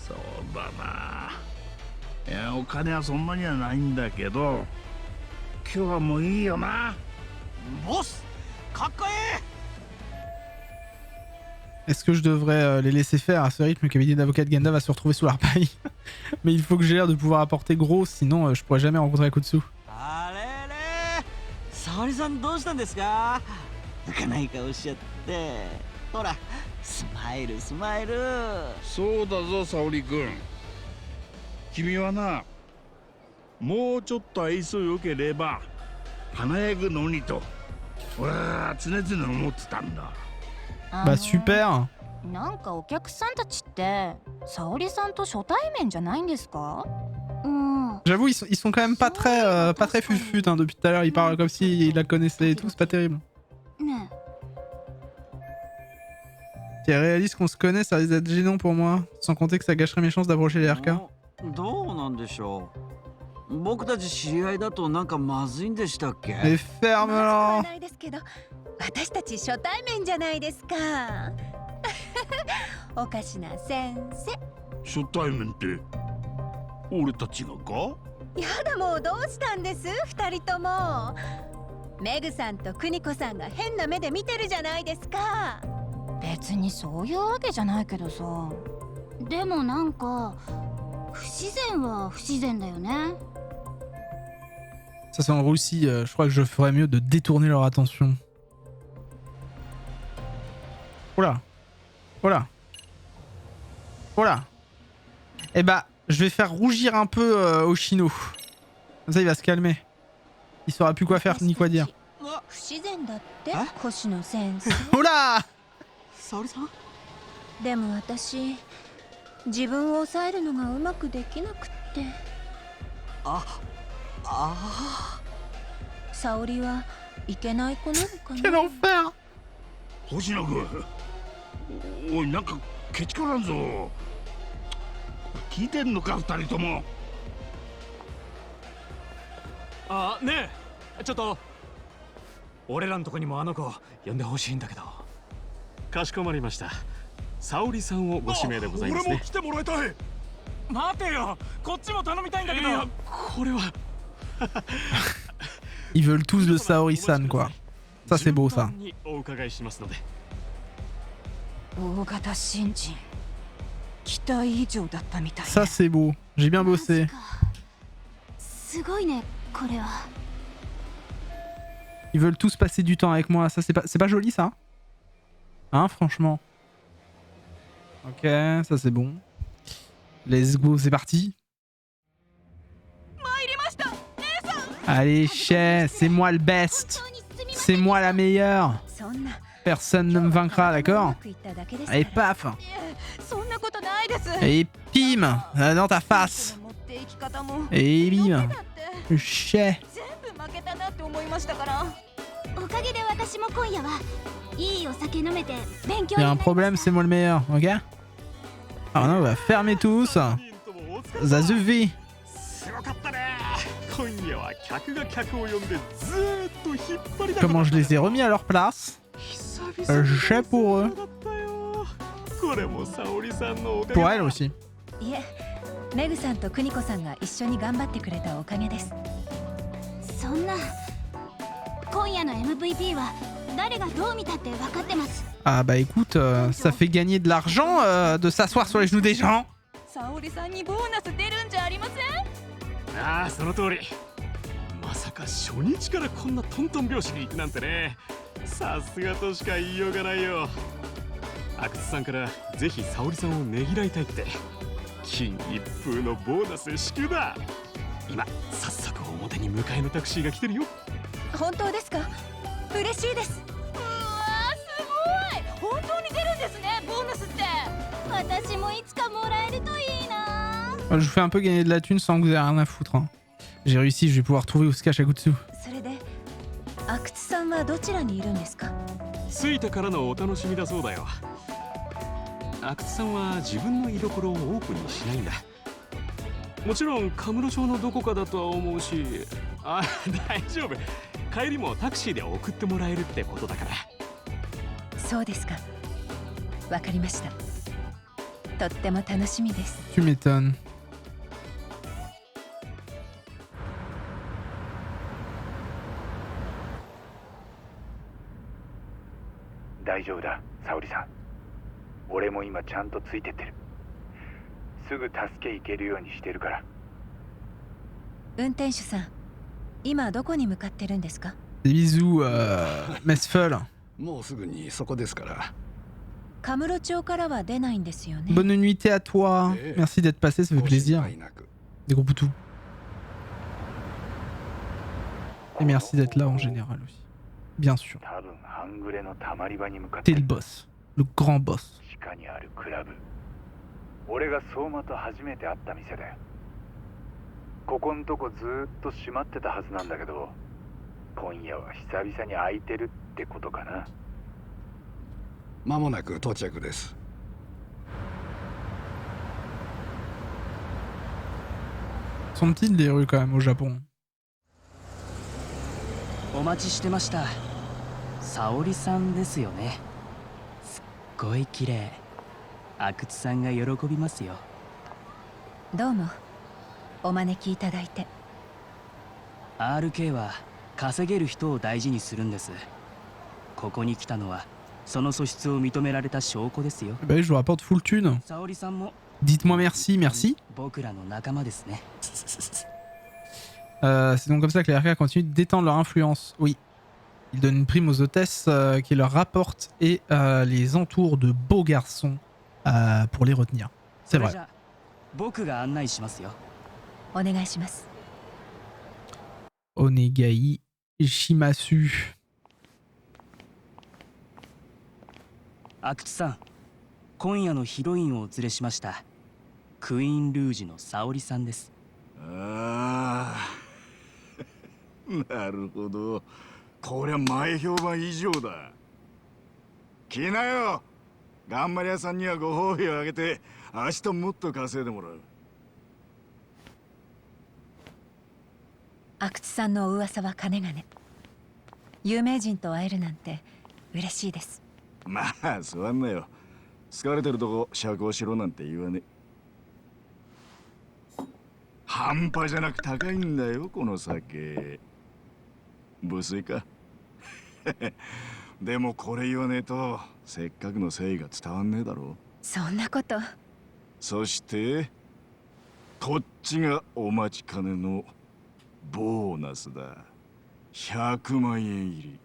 そうだな。いや、お金はそんなにはないんだけど、今日はもういいよな。ボス、かっこいい。Est-ce que je devrais les laisser faire à ce rythme que l'idée d'avocat de Genda va se retrouver sous leur paille? Mais il faut que j'ai l'air de pouvoir apporter gros, sinon je pourrais jamais rencontrer Akutsu. 沙織さんどうしたんですか？泣かない顔しちゃって。ほら、スマイルスマイル。そうだぞ沙織君。君はな、もうちょっと愛想よければ華やぐのにと俺は常々思ってたんだ。Bah super。なんかお客さんたちって沙織さんと初対面じゃないんですか？うん、J'avoue, ils sont quand même pas très fut-fut hein, depuis tout à l'heure. Ils parlent comme s'ils la connaissaient et tout, c'est pas terrible. ね Si elle réalise qu'on se connaît, ça risque d'être gênant pour moi. Sans compter que ça gâcherait mes chances d'approcher les RK. どうなんでしょう。僕たち知り合いだとなんかまずいんでしたっけ？ Mais ferme-la! ないですけど、私たち初対面じゃないですか。おかしな先生。初対面って俺たちがか？やだもうどうしたんです二人とも。メグさんとクニコさんが変な目で見てるじゃないですか。別にそういうわけじゃないけどさ。でもなんか不自然は不自然だよね。 Ça c'est en Russie, je crois que je ferais mieux de détourner leur attention. Oula. Voilà. Voilà. Eh bah, je vais faire rougir un peu Oshino. Comme ça, il va se calmer. Il saura plus quoi faire ni quoi dire. 不自然だって星野先生。 Oula! 沙織さん？でも私自分を抑えるのがうまくできなくって。沙織はいけない子なのかな。Quel enfer! 星野君、おいなんかケチからんぞ。聞いてんのか二人とも。あ、ねえ、ちょっと俺らのとこにもあの子呼んでほしいんだけど。かしこまりました。沙織さんをご指名でございますね。俺も来てもらいたい。待てよ、こっちも頼みたいんだけど。これはIls veulent tous de Saori-san quoi. Ça c'est beau ça. お伺いしますので。大型新人期待以上だったみたいね。 Ça c'est beau. J'ai bien bossé. すごいねこれは。 Ils veulent tous passer du temps avec moi. Ça c'est pas joli ça? Hein franchement. Ok, ça c'est bon. Let's go, c'est parti. Allez, chais, c'est moi le best. C'est moi la meilleure. Personne ne me vaincra, d'accord? Allez, paf. そんなことないです。 Et pim dans ta face. Et bim. Chais. 全部負けたなって思いましたから。おかげで私も今夜はいいお酒飲めて勉強 Il y a un problème, c'est moi le meilleur, ok? Alors non, on va fermer tous. Ça suffit. すごかったね。今夜は客が客を呼んでずーっと引っ張りだこ Comment je les ai remis à leur place? J'ai pour eux. これも沙織さんのおかげ。 Pour elle aussi. いえ、メグさんとクニコさんが一緒に頑張ってくれたおかげです。そんな今夜の MVP は誰がどう見たって分かってます。 Ah bah écoute, ça fait gagner de l'argent de s'asseoir sur les genoux des gens. 沙織さんにボーナス出るんじゃありません？ああ、その通り。まさか初日からこんなトントン拍子に行くなんてね。さすがとしか言いようがないよ。阿久津さんからぜひ沙織さんをねぎらいたいって金一封のボーナス支給だ。今早速表に迎えのタクシーが来てるよ。本当ですか？嬉しいです。うわーすごい。本当に出るんですね、ボーナスって。私もいつかもらえるといいな。 Je vous fais un peu gagner de la thune sans que vous ayez rien à foutre. Hein. J'ai réussi, je vais pouvoir trouver où se cache Agutsu. それで、阿久津さんはどちらにいるんですか？着いてからのお楽しみだそうだよ。阿久津さんは自分の居所をオープンにしないんだ。もちろんカムロ町のどこかだとは思うし、あ、大丈夫。帰りもタクシーで送ってもらえるってことだから。そうですか。わかりました。とっても楽しみです。 Tu m'étonnes. 大丈夫だ、沙織さん。俺も今ちゃんとついてってる。すぐ助け行けるようにしてるから。運転手さん、今どこに向かってるんですか？ Des bisous, Mesfel. もうすぐにそこですから。カムロ町からは出ないんですよね。 Bonne nuitée à toi. Merci d'être passé, ça fait plaisir. Des gros boutous. Et merci d'être là en général aussi. Bien sûr. 多分半グレのたまり場に向かって T'es le boss. Le grand boss. 地下にあるクラブ。俺が相馬と初めて会った店だよ。ここんとこずーっと閉まってたはずなんだけど、今夜は久々に開いてるってことかな。間もなく到着です。Sont petites les rues quand même au Japon. お待ちしてました。沙織さんですよね。すっごい綺麗。阿久津さんが喜びますよ。どうもお招きいただいて。 RK は稼げる人を大事にするんです。ここに来たのはその素質を認められた証拠ですよ。Bah oui, je vous rapporte full thune. 沙織さんも Dites-moi merci, merci. 僕らの仲間ですね。C'est donc comme ça que les RK continuent d'étendre leur influence. Oui. Ils donnent une prime aux hôtesses qui leur rapportent et les entourent de beaux garçons pour les retenir. C'est vrai. 僕が案内しますよ。お願いします。 Onegai Shimasu. 阿久津さん、今夜のヒロインをお連れしました。クイーンルージュの沙織さんです。ああ、なるほど。こりゃ前評判以上だ。来なよ。頑張り屋さんにはご褒美をあげて、明日もっと稼いでもらう。阿久津さんのお噂はかねがね。有名人と会えるなんて嬉しいです。まあ座んなよ。疲れてるとこ釈放しろなんて言わねえ。半端じゃなく高いんだよこの酒。無粋か。でもこれ言わねえとせっかくの誠意が伝わんねえだろ。そんなこと。そしてこっちがお待ちかねのボーナスだ。100万円入り。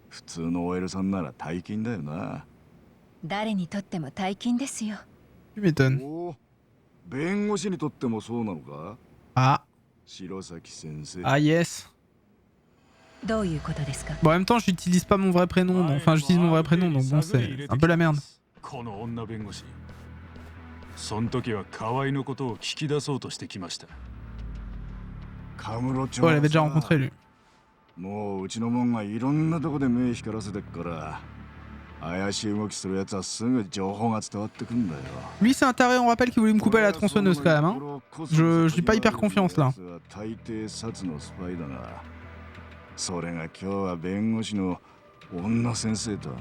普通の OL さんなら大金だよな。誰にとっても大金ですよ。お、弁護士にとってもそうなのか。あ、白崎先生。Ah yes. どういうことですか。 Bon, en même temps, j'utilise pas mon vrai prénom. Donc, enfin, j'utilise mon vrai prénom, donc bon, c'est un peu la merde. この女弁護士。その時は河合のことを聞き出そうとしてきました。Oh, elle avait déjà rencontré lui. もううちのもんがいろんなとこで目光らせてっから、怪しい動きするやつはすぐ情報が伝わってくんだよ。Lui, c'est un taré, on rappelle qu'il voulait me couper la tronçonneuse quand même. Hein. Je suis pas hyper confiance là. 大抵殺のスパイだが、それが今日は弁護士の女先生とは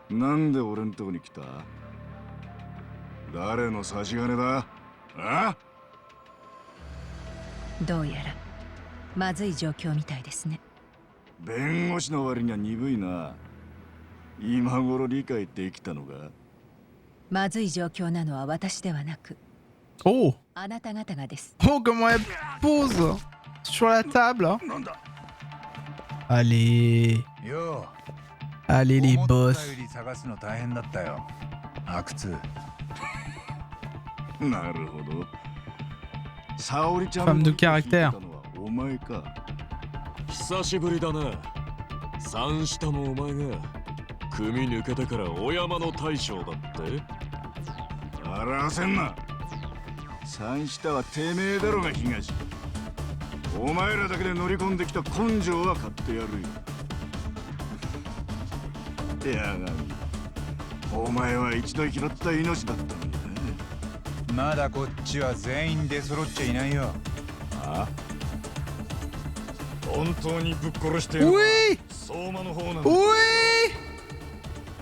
な。なんで俺んとこに来た？誰の差し金だ？あ？どうやらまずい状況みたいですね。弁護士の割には鈍いな。今頃理解できたのか？まずい状況なのは私ではなく、Oh! あなた方がです。 Oh, comment elle pose sur la table. Allez. Allez les boss. 探すの大変だったよ。阿久津。なるほど。沙織ちゃん Femme de caractère. お前か。久しぶりだな。三下のお前が組抜けてからお山の大将だって。表せんな。三下はてめえだろが東。お前らだけで乗り込んできた根性は買ってやるよ。やがみ、お前は一度拾った命だったのにね。まだこっちは全員出揃っちゃいないよ。あ？本当にぶっ殺してやるのは相馬の方なんだ。おい！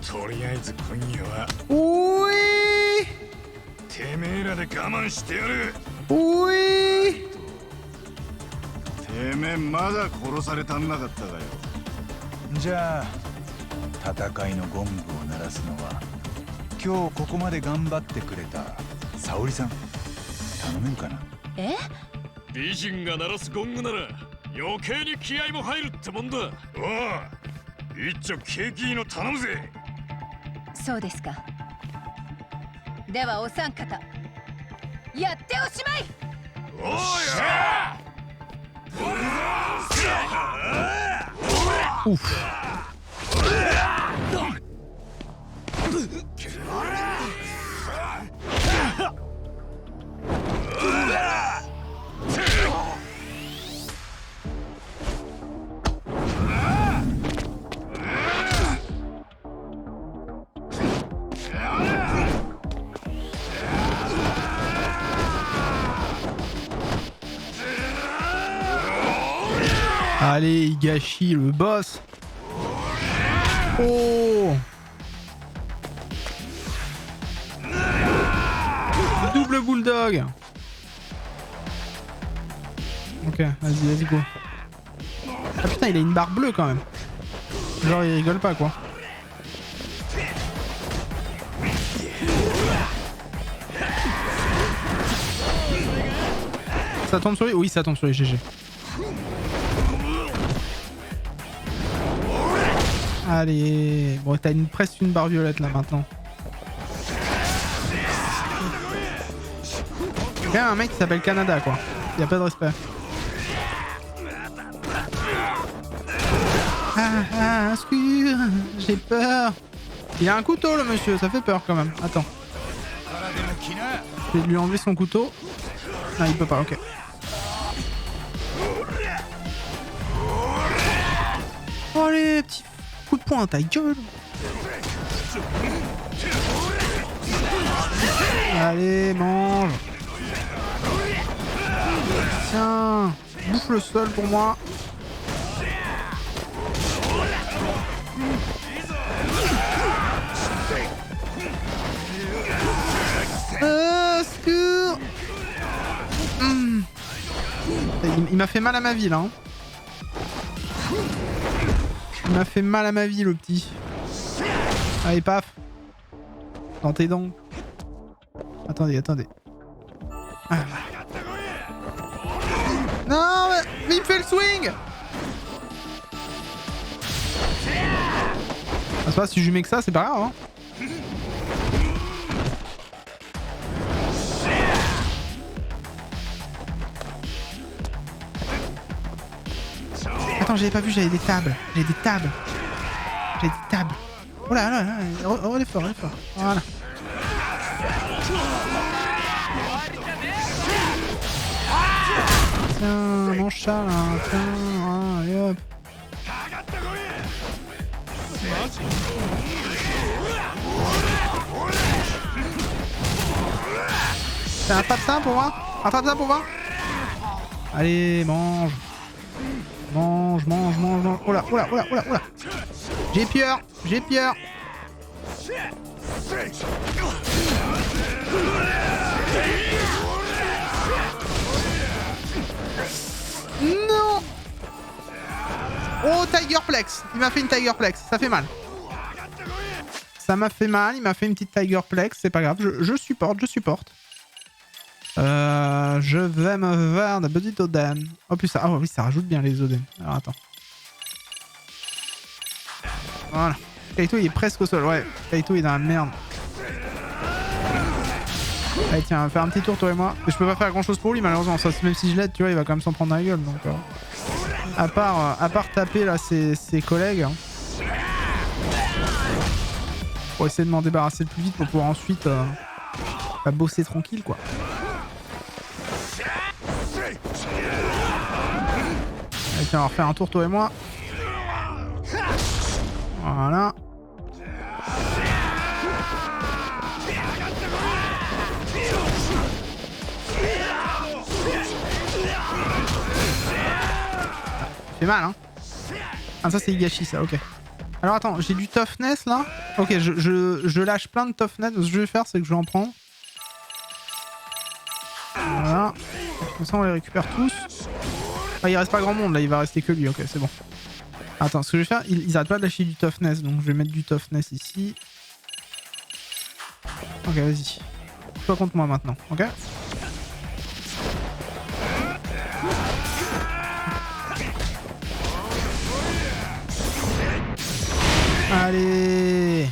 とりあえず今夜はおい！てめえらで我慢してやる。おい！てめえまだ殺されたんなかったかよ。じゃあ戦いのゴングを鳴らすのは今日ここまで頑張ってくれた沙織さん頼めるかな。え？美人が鳴らすゴングなら余計に気合も入るってもんだ。おう、一丁ケーキの頼むぜ。そうですか。ではお三方やっておしまい。おーや Allez, Higashi, le boss. Oh. Double bulldog. Ok, vas-y, let's go. Ah putain, il a une barre bleue quand même. Genre, il rigole pas quoi. Ça tombe sur lui? Oui, ça tombe sur lui, GG. Allez. Bon, t'as presque une barre violette là maintenant. Il y a un mec qui s'appelle Canada quoi. Y a pas de respect. Excuse, j'ai peur. Il a un couteau le monsieur, ça fait peur quand même. Attends. Je vais lui enlever son couteau. Non, il peut pas, ok. Oh allez, petit coup de poing, ta gueule. Allez, mange. Tiens, bouffe le sol pour moi. Secours. Il m'a fait mal à ma vie là. Hein. Il m'a fait mal à ma vie le petit. Allez paf. Dans tes dents. Attendez, attendez. Ah. Non mais il me fait le swing. Ah, c'est pas si je lui mets que ça, c'est pas grave hein. Attends, j'avais pas vu, j'avais des tables. J'ai des tables. J'ai des tables. Oh là là là, oh, elle est fort, elle est fort. Voilà. Tiens, mange ça là. Tiens, allez hop. Attrape ça pour moi. Attrape ça pour moi. Allez, mange. Mange, mange, mange, mange. Oh là, oh là, oh là, oh là, oh là. J'ai peur, j'ai peur. Non. Oh, Tigerplex. Il m'a fait une Tigerplex. Ça fait mal. Ça m'a fait mal. Il m'a fait une petite Tigerplex. C'est pas grave. Je supporte, je supporte. Je vais me faire des petites oden. Oh putain, ah oui, ça rajoute bien les oden. Alors attends. Voilà. Kaito il est presque au sol, ouais. Kaito il est dans la merde. Allez tiens, on va faire un petit tour toi et moi. Je peux pas faire grand chose pour lui malheureusement. Ça, même si je l'aide, tu vois, il va quand même s'en prendre dans la gueule. Donc, à part taper là ses collègues. Hein. Pour essayer de m'en débarrasser le plus vite pour pouvoir ensuite bosser tranquille quoi. Allez, tiens, on va refaire un tour toi et moi. Voilà. Ça fait mal hein. Ah ça c'est Higashi ça, ok. Alors attends, j'ai du toughness là. Ok, je lâche plein de toughness. Ce que je vais faire c'est que je vais en prendre. Voilà. Comme ça on les récupère tous. Ah, il reste pas grand monde là, il va rester que lui, ok c'est bon. Attends, ce que je vais faire, ils arrêtent pas de lâcher du toughness, donc je vais mettre du toughness ici. Ok, vas-y. Toi contre moi maintenant, ok? Allez!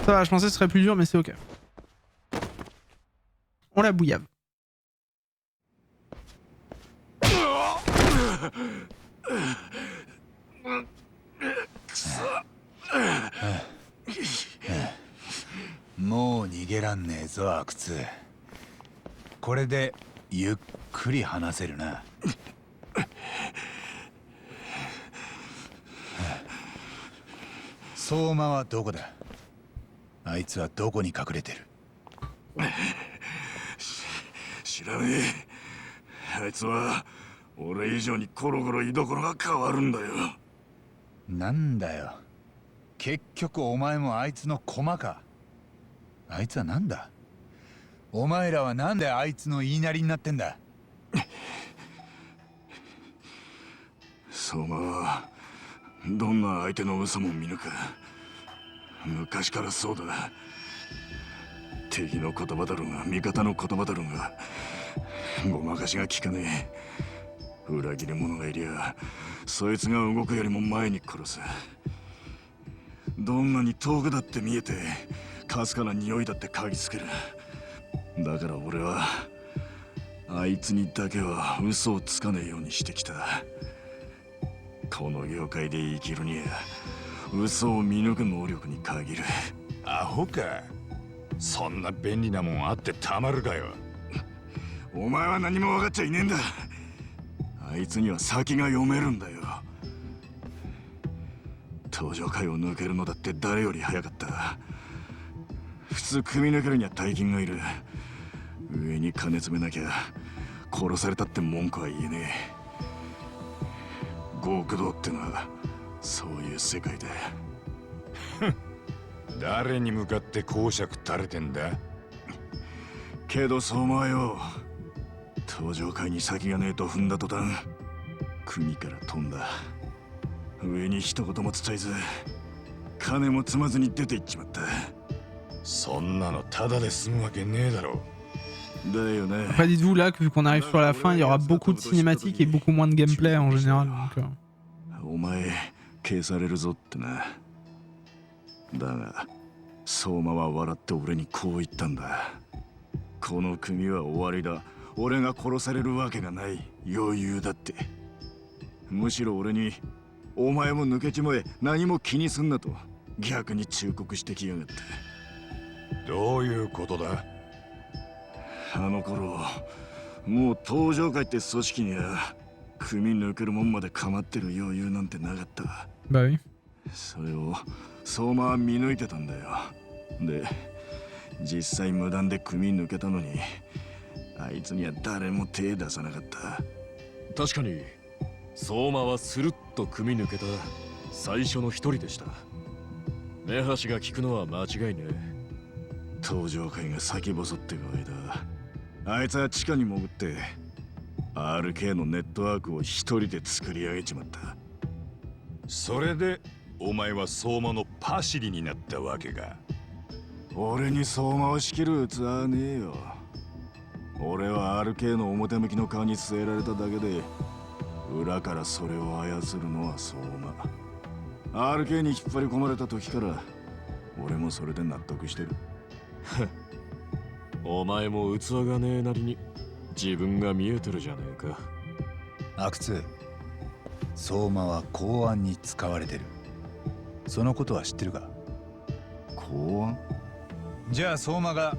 Ça va, je pensais que ce serait plus dur, mais c'est ok. On la bouillave.もう逃げらんねえぞ阿久津。これでゆっくり話せるな。相馬はどこだ？あいつはどこに隠れてる？知らねえ。あいつは俺以上にコロコロ居所が変わるんだよ。なんだよ、結局お前もあいつの駒か。あいつはなんだ？お前らはなんであいつの言いなりになってんだ？相馬はどんな相手の嘘も見抜く。昔からそうだ。敵の言葉だろうが味方の言葉だろうがごまかしが効かねえ。裏切り者がいりゃそいつが動くよりも前に殺す。どんなに遠くだって見えてかすかな匂いだって嗅ぎつける。だから俺はあいつにだけは嘘をつかねえようにしてきた。この業界で生きるには嘘を見抜く能力に限る。アホか。そんな便利なもんあってたまるかよ。お前は何も分かっちゃいねえんだ。あいつには先が読めるんだよ。登場界を抜けるのだって誰より早かった。普通組み抜けるには大金がいる。上に金詰めなきゃ殺されたって文句は言えねえ。極道ってのはそういう世界だ。誰に向かって講釈垂れてんだ？けど相馬よ、登場界に先がねえと踏んだ途端組から飛んだ。上に一言も伝えず金も積まずに出て行っちまった。そんなのただで済むわけねえだろ。Après, dites-vous là que vu qu'on arrive sur la fin, il y aura beaucoup de cinématiques et beaucoup moins de gameplay en général. Donc, お前消されるぞってな。だが相馬は笑って俺にこう言ったんだ。この組は終わりだ。俺が殺されるわけがない。余裕だって。むしろ俺にお前も抜けちまえ、何も気にすんなと逆に忠告してきやがった。どういうことだ？あの頃もう登場界って組織には組抜けるもんまで構ってる余裕なんてなかった。それを相馬は見抜いてたんだよ。で実際無断で組抜けたのにあいつには誰も手出さなかった。確かに相馬はスルッと組み抜けた最初の一人でした。目端が利くのは間違いねえ。登場界が先細ってる間あいつは地下に潜って RK のネットワークを一人で作り上げちまった。それでお前は相馬のパシリになったわけか。俺に相馬を仕切る器はねえよ。俺は RK の表向きの顔に据えられただけで裏からそれを操るのは相馬。 RK に引っ張り込まれた時から俺もそれで納得してる。お前も器がねえなりに自分が見えてるじゃねえか。阿久津、相馬は公安に使われてる。そのことは知ってるか？公安？じゃあ相馬が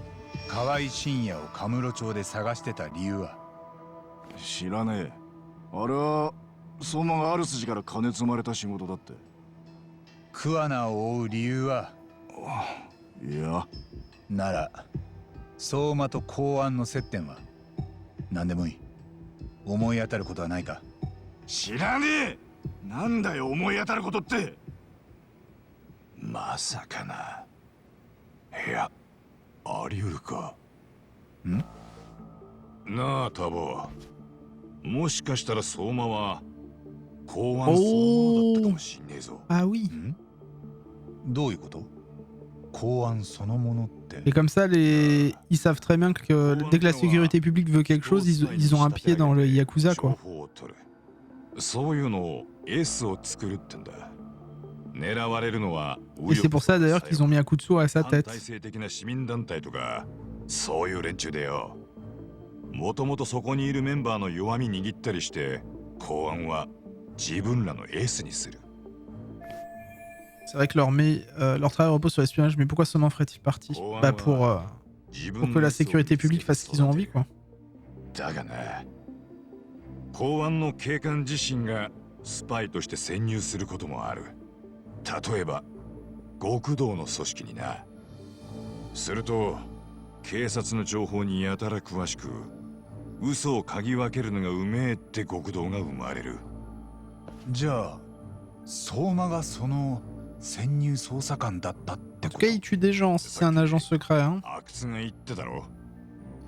河合信也をカムロ町で探してた理由は？知らねえ。あれは相馬がある筋から金積まれた仕事だって。桑名を追う理由は？いや。なら相馬と公安の接点は？何でもいい。思い当たることはないか？知らねえ。なんだよ思い当たることって。まさかな。いや、あり得るか。ん？なあタボ、もしかしたら相馬は公安そのものだったかもしんねえぞ。Ah oui. どういうこと？公安そのものって。Et comme ça, ils savent très bien que dès que la sécurité publique veut quelque chose, ils ont un pied dans le Yakuza, quoi. そういうのをエースを作るってんだ。狙われるのは Et c'est pour ça d'ailleurs qu'ils ont mis un coup de sourd à sa tête. 反体制的な市民団体とかそういう連中でよ。もともとそこにいるメンバーの弱み握ったりして公安は自分らのエースにする。C'est vrai que leur travail repose sur l'espionnage, mais pourquoi seulement ferait-il partie? Bah pour que la sécurité publique fasse ce qu'ils ont envie, quoi. だがな、公安の警官自身がスパイとして潜入することもある。例えば極道の組織にな。すると警察の情報にやたら詳しく、嘘を嗅ぎ分けるのがうめえって極道が生まれる。じゃあ相馬がその潜入捜査官だったってこと？ En tout cas, il tue des gens si c'est un agent secret. Hein. 阿久津が言ってたろ。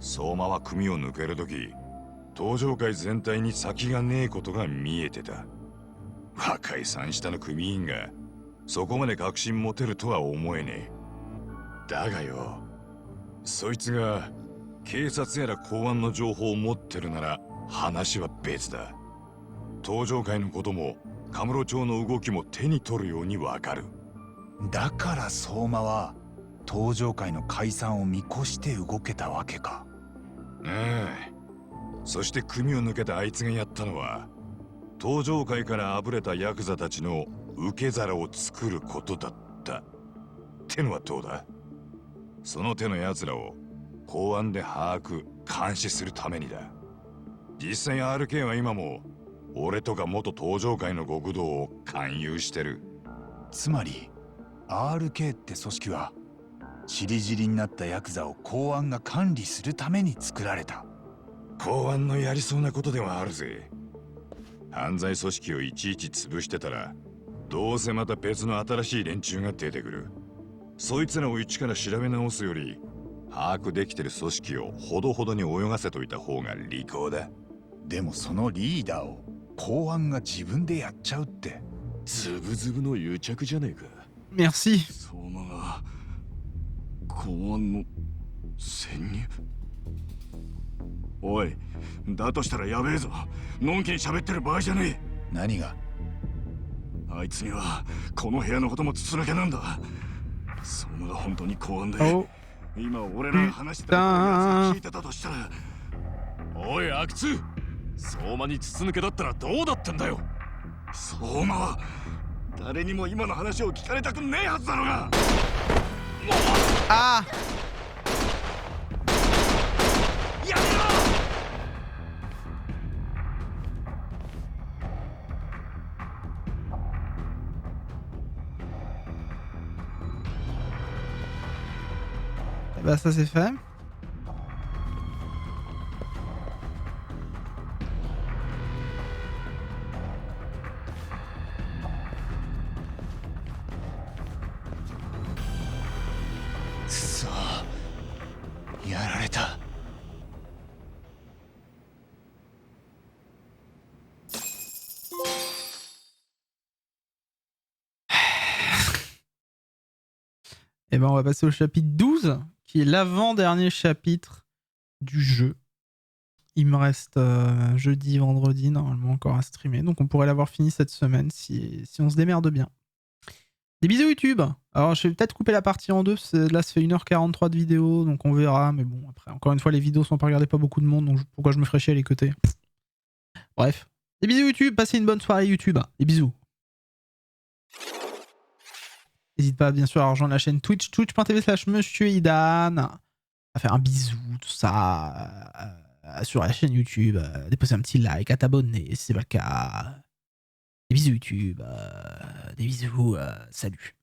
相馬は組を抜けるとき、登場界全体に先がねえことが見えてた。若い三下の組員がそこまで確信持てるとは思えねえ。だがよ、そいつが警察やら公安の情報を持ってるなら話は別だ。登場界のこともカムロ町の動きも手に取るようにわかる。だから相馬は登場界の解散を見越して動けたわけか。そして組を抜けたあいつがやったのは、登場界からあぶれたヤクザたちの受け皿を作ることだった。ってのはどうだ？その手の奴らを公安で把握監視するためにだ。実際 RK は今も俺とか元登場界の極道を勧誘してる。つまり RK って組織はちりぢりになったヤクザを公安が管理するために作られた。公安のやりそうなことではあるぜ。犯罪組織をいちいち潰してたら、どうせまた別の新しい連中が出てくる。そいつらを一から調べ直すより、把握できてる組織をほどほどに泳がせといた方が利口だ。でもそのリーダーを公安が自分でやっちゃうって、ズブズブの癒着じゃねえか。Merci。相馬が公安の潜入。おい、だとしたらやべえぞ。のんきに喋ってる場合じゃねえ。何が？あいつにはこの部屋のことも筒抜けなんだ。相馬が本当に公安で、今俺らが話してたことを奴が聞いてたとしたら。おい阿久津、相馬に筒抜けだったらどうだってんだよ。相馬は誰にも今の話を聞かれたくねえはずだろうが。ああ、やめろ。Bah ça c'est fait. Kusso, やられた。Et ben on va passer au chapitre 12, qui est l'avant-dernier chapitre du jeu. Il me reste jeudi, vendredi, normalement encore à streamer. Donc on pourrait l'avoir fini cette semaine si on se démerde bien. Des bisous YouTube. Alors je vais peut-être couper la partie en deux, parce que là ça fait 1h43 de vidéo, donc on verra. Mais bon, après, encore une fois, les vidéos sont pas regardées par beaucoup de monde, donc pourquoi je me ferais chier à les cuter? Bref. Des bisous YouTube, passez une bonne soirée YouTube. Des bisous. N'hésite pas bien sûr à rejoindre la chaîne Twitch, twitch.tv/Monsieur Idan, à faire un bisou, tout ça, sur la chaîne YouTube, à déposer un petit like, à t'abonner si c'est pas le cas. Des bisous YouTube, des bisous, salut.